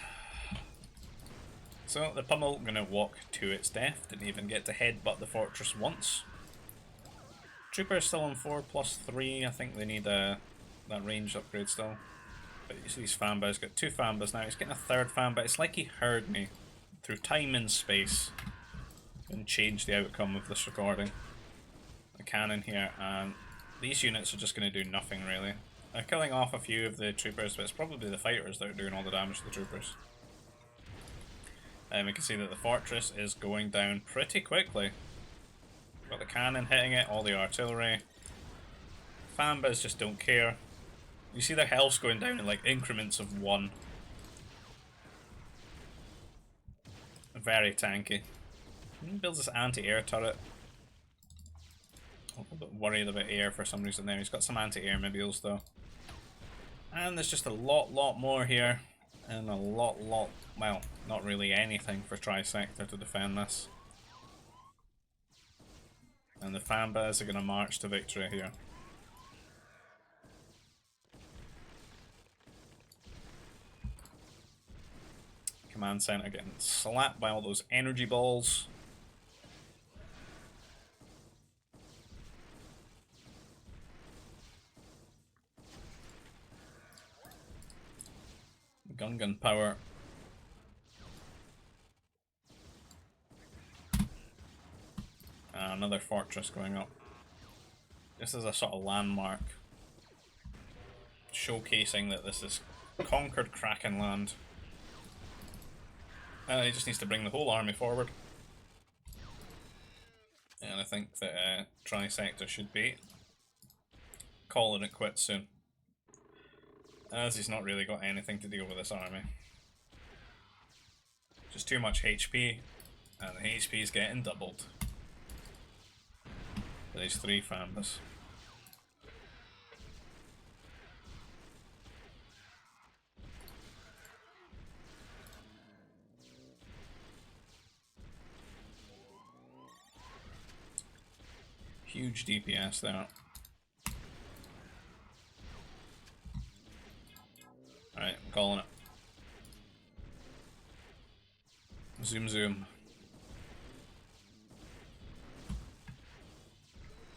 So the pummel gonna walk to its death. Didn't even get to headbutt the fortress once. Trooper's still on 4+3. I think they need that range upgrade still. But you see these Fambas, got 2 Fambas now. He's getting a 3rd Famba. It's like he heard me through time and space and changed the outcome of this recording. A cannon here, and these units are just going to do nothing really. They're killing off a few of the troopers, but it's probably the fighters that are doing all the damage to the troopers. And we can see that the fortress is going down pretty quickly. Got the cannon hitting it, all the artillery. Fambas just don't care. You see their health's going down in like increments of 1. Very tanky. He builds this anti-air turret. I'm a little bit worried about air for some reason there. He's got some anti-air mobiles though. And there's just a lot more here. And a lot, well, not really anything for Trisector to defend this. And the Fambas are going to march to victory here. Command center getting slapped by all those energy balls. Gungan power. Another fortress going up. This is a sort of landmark, showcasing that this is conquered Kraken land. He just needs to bring the whole army forward. And I think that Trisector should be calling it quits soon, as he's not really got anything to deal with this army. Just too much HP, and the HP is getting doubled. For these 3 Fambas. Huge DPS there. Alright, I'm calling it. Zoom.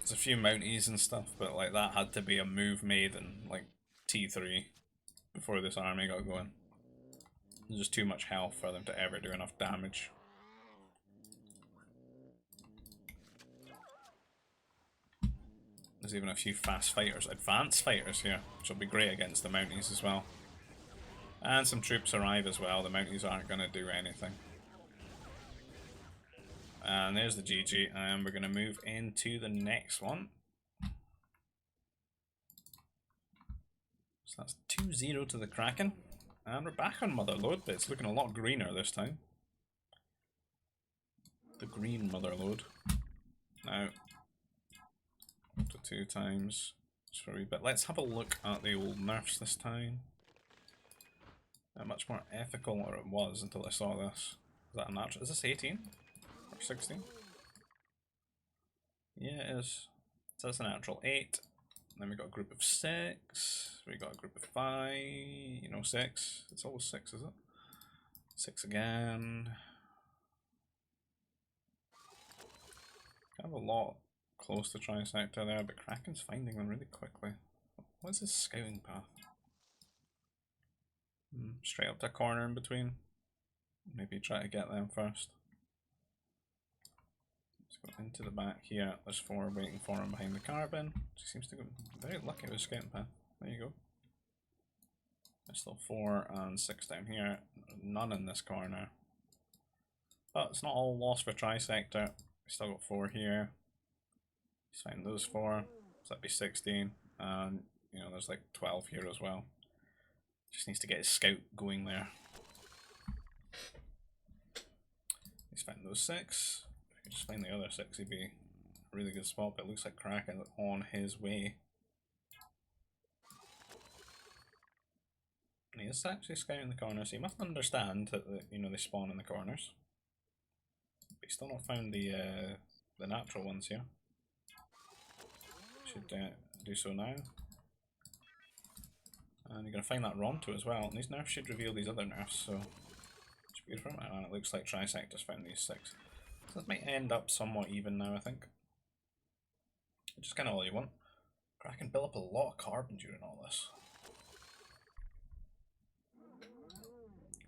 There's a few Mounties and stuff, but like that had to be a move made in like T3 before this army got going. There's just too much health for them to ever do enough damage. There's even a few fast fighters, advanced fighters here, which will be great against the Mounties as well. And some troops arrive as well. The Mounties aren't going to do anything. And there's the GG, and we're going to move into the next one. So that's 2-0 to the Kraken. And we're back on Motherlode, but it's looking a lot greener this time. The green Motherlode. Now, up to 2 times. Just for a wee bit. Let's have a look at the old nerfs this time. Much more ethical, or it was until I saw this. Is that a natural? Is this 18? Or 16? Yeah, it is. So that's a natural 8. Then we got a group of 6. We got a group of 5. You know, 6. It's always 6, is it? 6 again. Kind of a lot close to Trisector there, but Kraken's finding them really quickly. What's his scouting path? Straight up to a corner in between. Maybe try to get them first. Let's go into the back here. There's 4 waiting for him behind the carbon. He seems to go very lucky with his scouting path. There you go. There's still 4 and 6 down here. None in this corner. But it's not all lost for Trisector. We still got 4 here. He's finding those 4. So that'd be 16. And you know, there's like 12 here as well. Just needs to get his scout going there. He's finding those 6. If he could just find the other 6, he'd be a really good spot. But it looks like Kraken on his way. And he is actually scouting the corners, so he must understand that you know, they spawn in the corners. But he's still not found the natural ones here. Should do so now. And you're going to find that Ronto as well. And these nerfs should reveal these other nerfs, so should be good for him. And it looks like Trisector's found these 6. So this might end up somewhat even now, I think. Which is kind of all you want. Kraken built up a lot of carbon during all this.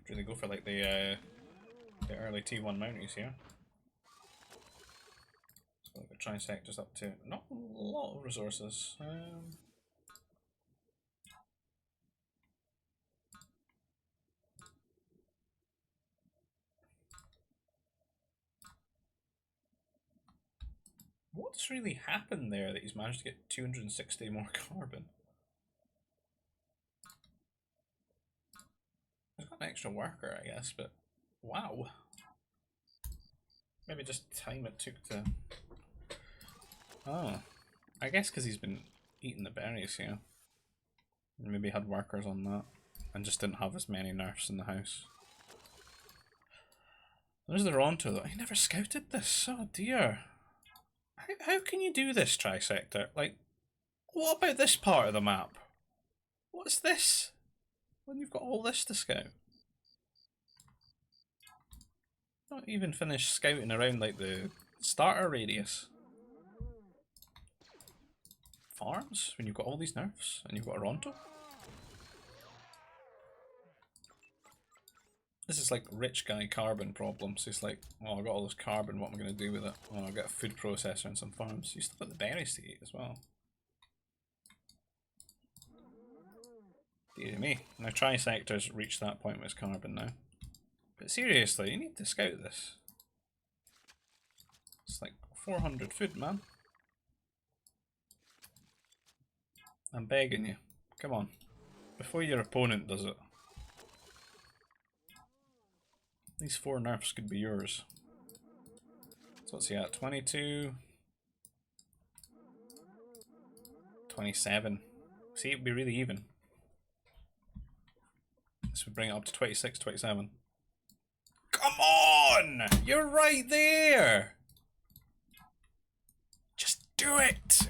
Really go for like the early T1 Mounties here. So the Trisector's up to not a lot of resources. What's really happened there that he's managed to get 260 more carbon? He's got an extra worker, I guess, but wow. Maybe just time it took to... Oh. I guess because he's been eating the berries here. Maybe had workers on that. And just didn't have as many nerfs in the house. There's the Ronto though. I never scouted this. Oh dear. How can you do this, Trisector? Like, what about this part of the map? What's this? When you've got all this to scout. Not even finished scouting around like the starter radius. Farms? When you've got all these nerfs and you've got a Ronto? This is like rich guy carbon problems. It's like, oh, I've got all this carbon, what am I going to do with it? Oh, I've got a food processor and some farms. You still got the berries to eat as well. Dear me. Now Trisector's reached that point with his carbon now. But seriously, you need to scout this. It's like 400 food, man. I'm begging you. Come on. Before your opponent does it. These 4 nerfs could be yours. So what's he at? 22. 27. See, it'd be really even. This would bring it up to 26, 27. Come on! You're right there! Just do it!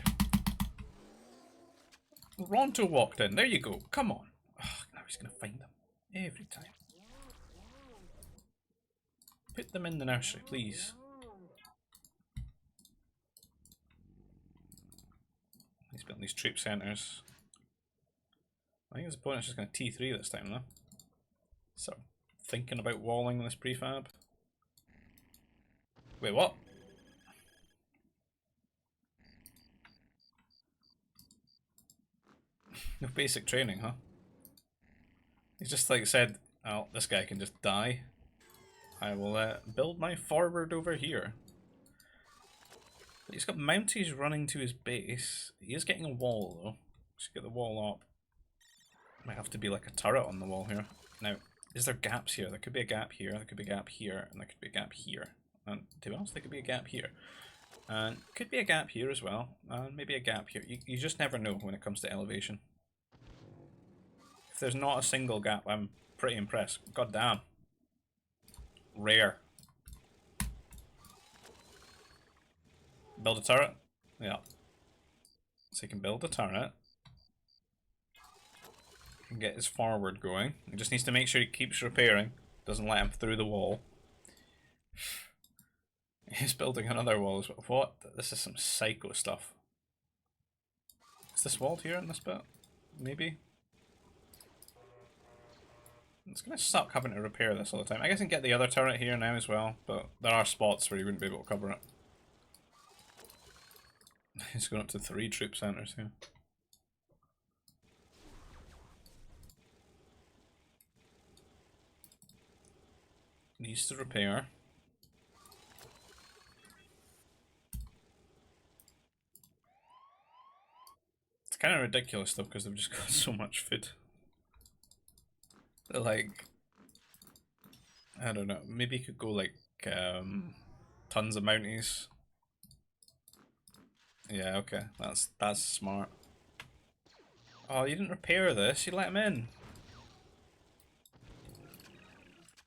Ronto walked in. There you go. Come on. Oh, now he's going to find them. Every time. Put them in the nursery, please. He's building these troop centres. I think his opponent's just going to T3 this time though. So, thinking about walling this prefab. Wait, what? No basic training, huh? He's just like said, oh, this guy can just die. I will build my forward over here. But he's got Mounties running to his base. He is getting a wall though. Should get the wall up. Might have to be like a turret on the wall here. Now, is there gaps here? There could be a gap here, there could be a gap here, and there could be a gap here. And to be honest, there could be a gap here. And could be a gap here as well. And maybe a gap here. You just never know when it comes to elevation. If there's not a single gap, I'm pretty impressed. God damn. Rare. Build a turret? Yeah. So he can build a turret. He can get his forward going. He just needs to make sure he keeps repairing. Doesn't let him through the wall. He's building another wall as well. What? This is some psycho stuff. Is this walled here in this bit? Maybe? It's gonna suck having to repair this all the time. I guess I can get the other turret here now as well, but there are spots where you wouldn't be able to cover it. He's going up to 3 troop centres here. Needs to repair. It's kind of ridiculous though, because they've just got so much food. They're like, I don't know, maybe you could go like tons of Mounties. Yeah, okay, that's smart. Oh, you didn't repair this, you let him in.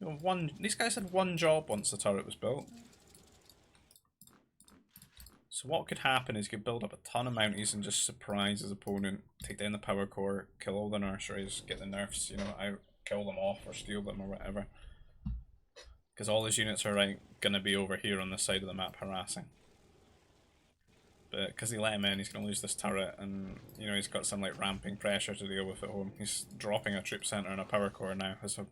You know, these guys had one job once the turret was built. So what could happen is you could build up a ton of Mounties and just surprise his opponent, take down the power core, kill all the nurseries, get the nerfs, you know, out, kill them off or steal them or whatever. Because all his units are gonna be over here on this side of the map harassing. But because he let him in, he's going to lose this turret, and you know he's got some like ramping pressure to deal with at home. He's dropping a troop centre and a power core now as a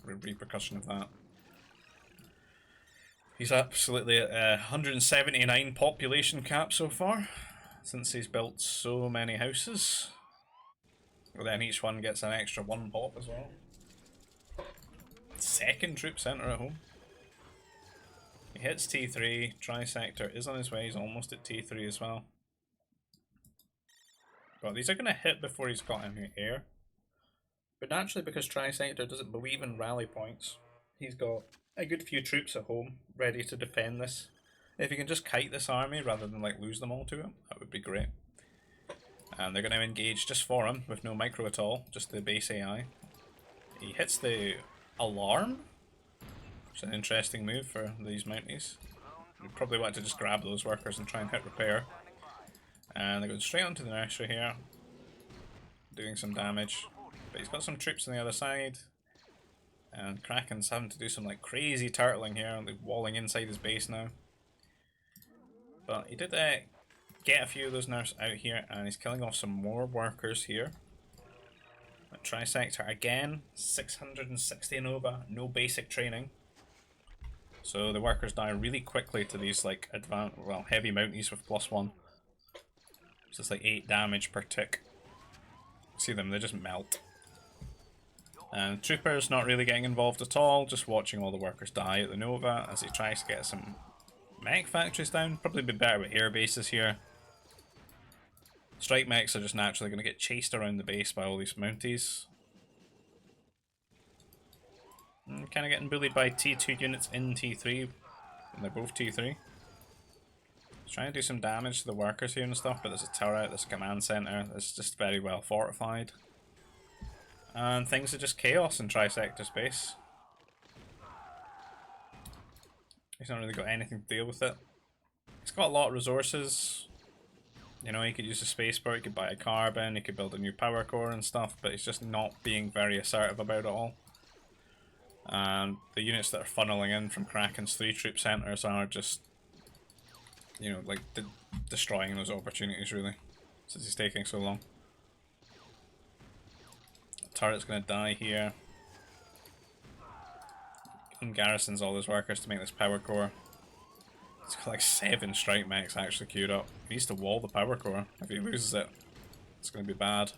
repercussion of that. He's absolutely at 179 population cap so far, since he's built so many houses. Well, then each one gets an extra 1 pop as well. 2nd troop centre at home. He hits T3, Trisector is on his way, he's almost at T3 as well. But these are going to hit before he's got any air. But naturally, because Trisector doesn't believe in rally points, he's got a good few troops at home ready to defend this. If he can just kite this army rather than like lose them all to him, that would be great. And they're going to engage just for him with no micro at all, just the base AI. He hits the alarm. It's an interesting move for these Mounties. We probably want to just grab those workers and try and hit repair. And they're going straight onto the nursery here, doing some damage. But he's got some troops on the other side. And Kraken's having to do some like crazy turtling here, and they're walling inside his base now. But he did get a few of those nurses out here, and he's killing off some more workers here. But Trisector again, 660 Nova, no basic training. So the workers die really quickly to these like heavy Mounties with +1. So it's like 8 damage per tick. See them, they just melt. And Trooper's not really getting involved at all, just watching all the workers die at the Nova as he tries to get some mech factories down. Probably be better with air bases here. Strike mechs are just naturally going to get chased around the base by all these Mounties. Kind of getting bullied by T2 units in T3, and they're both T3. He's trying to do some damage to the workers here and stuff, but there's a turret, there's a command center that's just very well fortified. And things are just chaos in Trisector space. He's not really got anything to deal with it. He's got a lot of resources. You know, he could use a spaceport, he could buy a carbon, he could build a new power core and stuff, but he's just not being very assertive about it all. And the units that are funneling in from Kraken's 3 troop centres are just, you know, like destroying those opportunities really. since he's taking so long. The turret's going to die here. And garrisons all his workers to make this power core. He's got like 7 strike mechs actually queued up. He needs to wall the power core. If he loses it, it's going to be bad.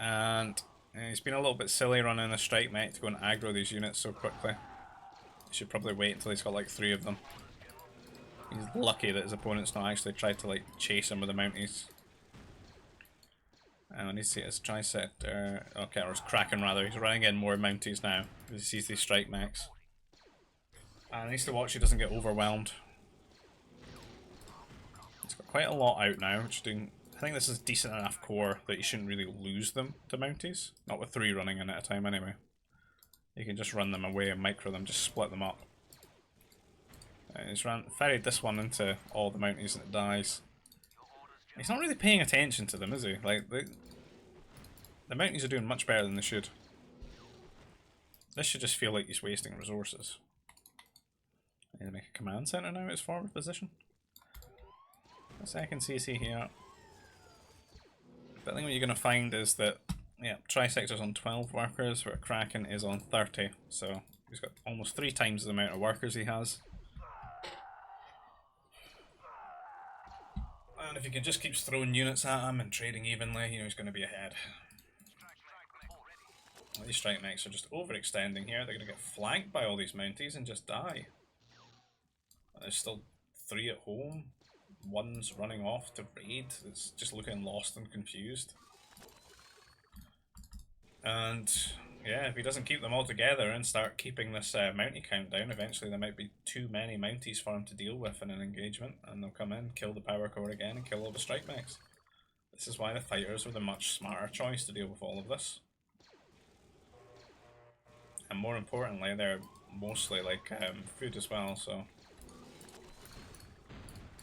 And he's been a little bit silly running a strike mech to go and aggro these units so quickly. He should probably wait until he's got like 3 of them. He's lucky that his opponent's not actually tried to like chase him with the Mounties. And I need to see his Trisector. Okay, or his Kraken rather. He's running in more Mounties now. He sees these strike mechs. And he needs to watch he doesn't get overwhelmed. He's got quite a lot out now, which is doing. I think this is decent enough core that you shouldn't really lose them to Mounties. Not with 3 running in at a time anyway. You can just run them away and micro them, just split them up. He's ferried this one into all the Mounties and it dies. He's not really paying attention to them, is he? Like, the Mounties are doing much better than they should. This should just feel like he's wasting resources. I need to make a command center now at his forward position. A second CC here. But I think what you're going to find is that, yeah, Trisector's on 12 workers, where Kraken is on 30. So he's got almost 3 times the amount of workers he has. And if he can just keeps throwing units at him and trading evenly, you know he's going to be ahead. Well, these strike mechs are just overextending here. They're going to get flanked by all these Mounties and just die. And there's still 3 at home. 1's running off to raid. It's just looking lost and confused. And yeah, if he doesn't keep them all together and start keeping this Mountie count down, eventually there might be too many Mounties for him to deal with in an engagement, and they'll come in, kill the power core again, and kill all the strike mechs. This is why the fighters were the much smarter choice to deal with all of this. And more importantly, they're mostly like food as well, so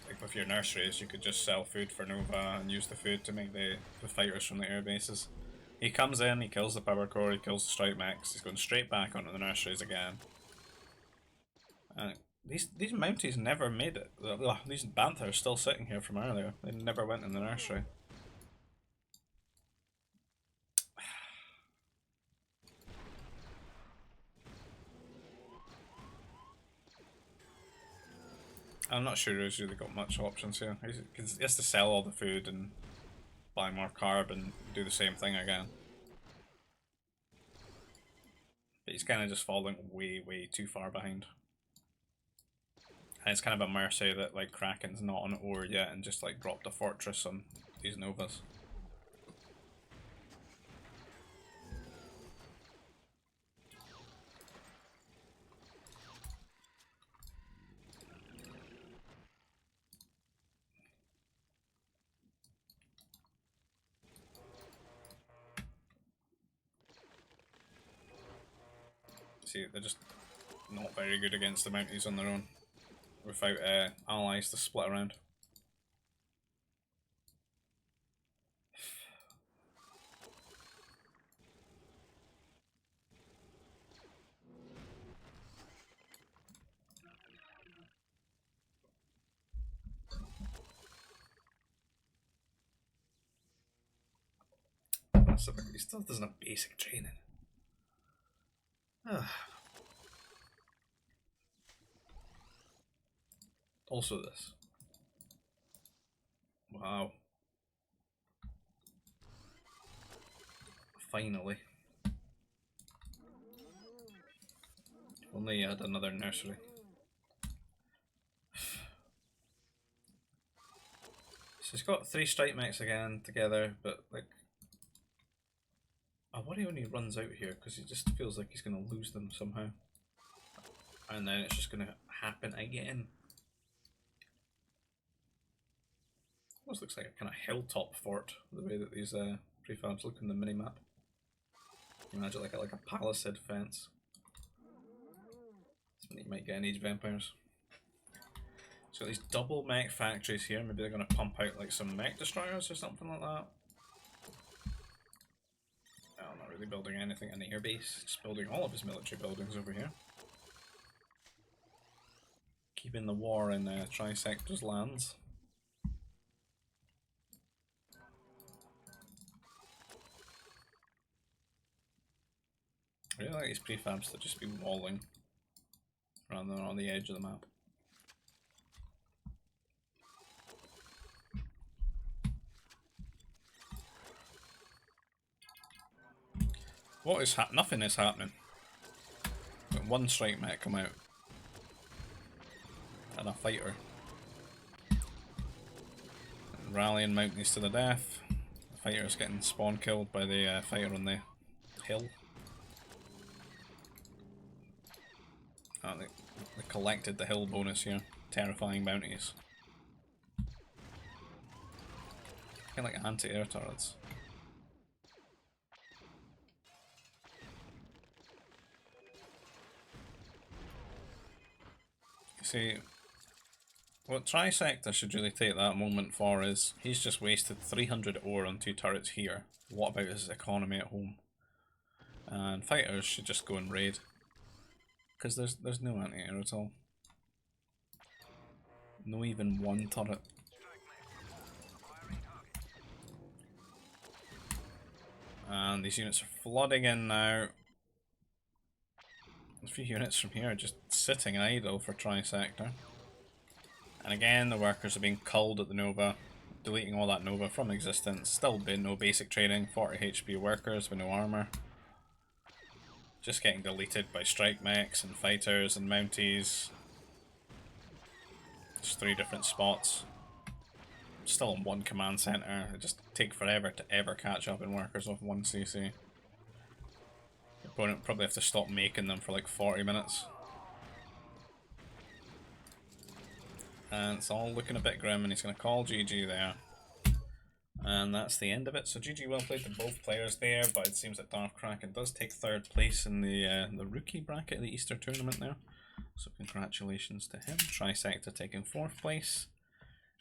like with your nurseries, you could just sell food for Nova and use the food to make the fighters from the air bases. He comes in, he kills the power core, he kills the strike mechs, he's going straight back onto the nurseries again. And these Mounties never made it. These Banthas are still sitting here from earlier. They never went in the nursery. I'm not sure he's really got much options here. He has to sell all the food and buy more carb and do the same thing again. But he's kind of just falling way too far behind. And it's kind of a mercy that like Kraken's not on ore yet and just like dropped a fortress on these Novas. See, they're just not very good against the Mounties on their own, without allies to split around. He still doesn't have basic training. Also this. Wow. Finally. If only you had another nursery. So he's got 3 strike mechs again together, but like I worry when he runs out here because he just feels like he's going to lose them somehow. And then it's just going to happen again. Almost looks like a kind of hilltop fort, the way that these prefabs look in the minimap. Imagine like a palisade fence. Something you might get in Age of Empires. So these double mech factories here, maybe they're going to pump out like some mech destroyers or something like that. I'm not really building anything in the airbase, just building all of his military buildings over here. Keeping the war in Trisector's lands. these prefabs to just be walling rather than on the edge of the map. What is nothing is happening. Got one strike mech come out. And a fighter. Rallying Mounties to the death. The fighter's getting spawn killed by the fighter on the hill. Oh, they collected the hill bonus here. Terrifying bounties. Kind of like anti-air turrets. See, what Trisector should really take that moment for is he's just wasted 300 ore on 2 turrets here. What about his economy at home? And fighters should just go and raid. Because there's no anti-air at all. No even one turret. And these units are flooding in now. A few units from here are just sitting idle for Trisector. And again, the workers are being culled at the Nova, deleting all that Nova from existence. Still been no basic training, 40 HP workers with no armor. Just getting deleted by strike mechs and fighters and mounties. Just 3 different spots. Still in 1 command center. It just take forever to ever catch up in workers with 1 CC. The opponent probably have to stop making them for like 40 minutes. And it's all looking a bit grim, and he's going to call GG there. And that's the end of it. So GG well played to both players there, but it seems that Darth Kraken does take 3rd place in the rookie bracket of the Easter tournament there. So congratulations to him. Trisector taking 4th place.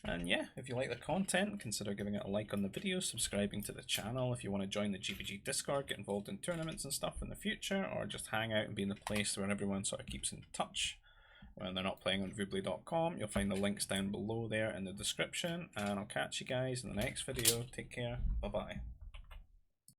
And yeah, if you like the content, consider giving it a like on the video, subscribing to the channel if you want to join the GBG Discord, get involved in tournaments and stuff in the future, or just hang out and be in the place where everyone sort of keeps in touch when they're not playing on Voobly.com. You'll find the links down below there in the description, and I'll catch you guys in the next video. Take care. Bye bye.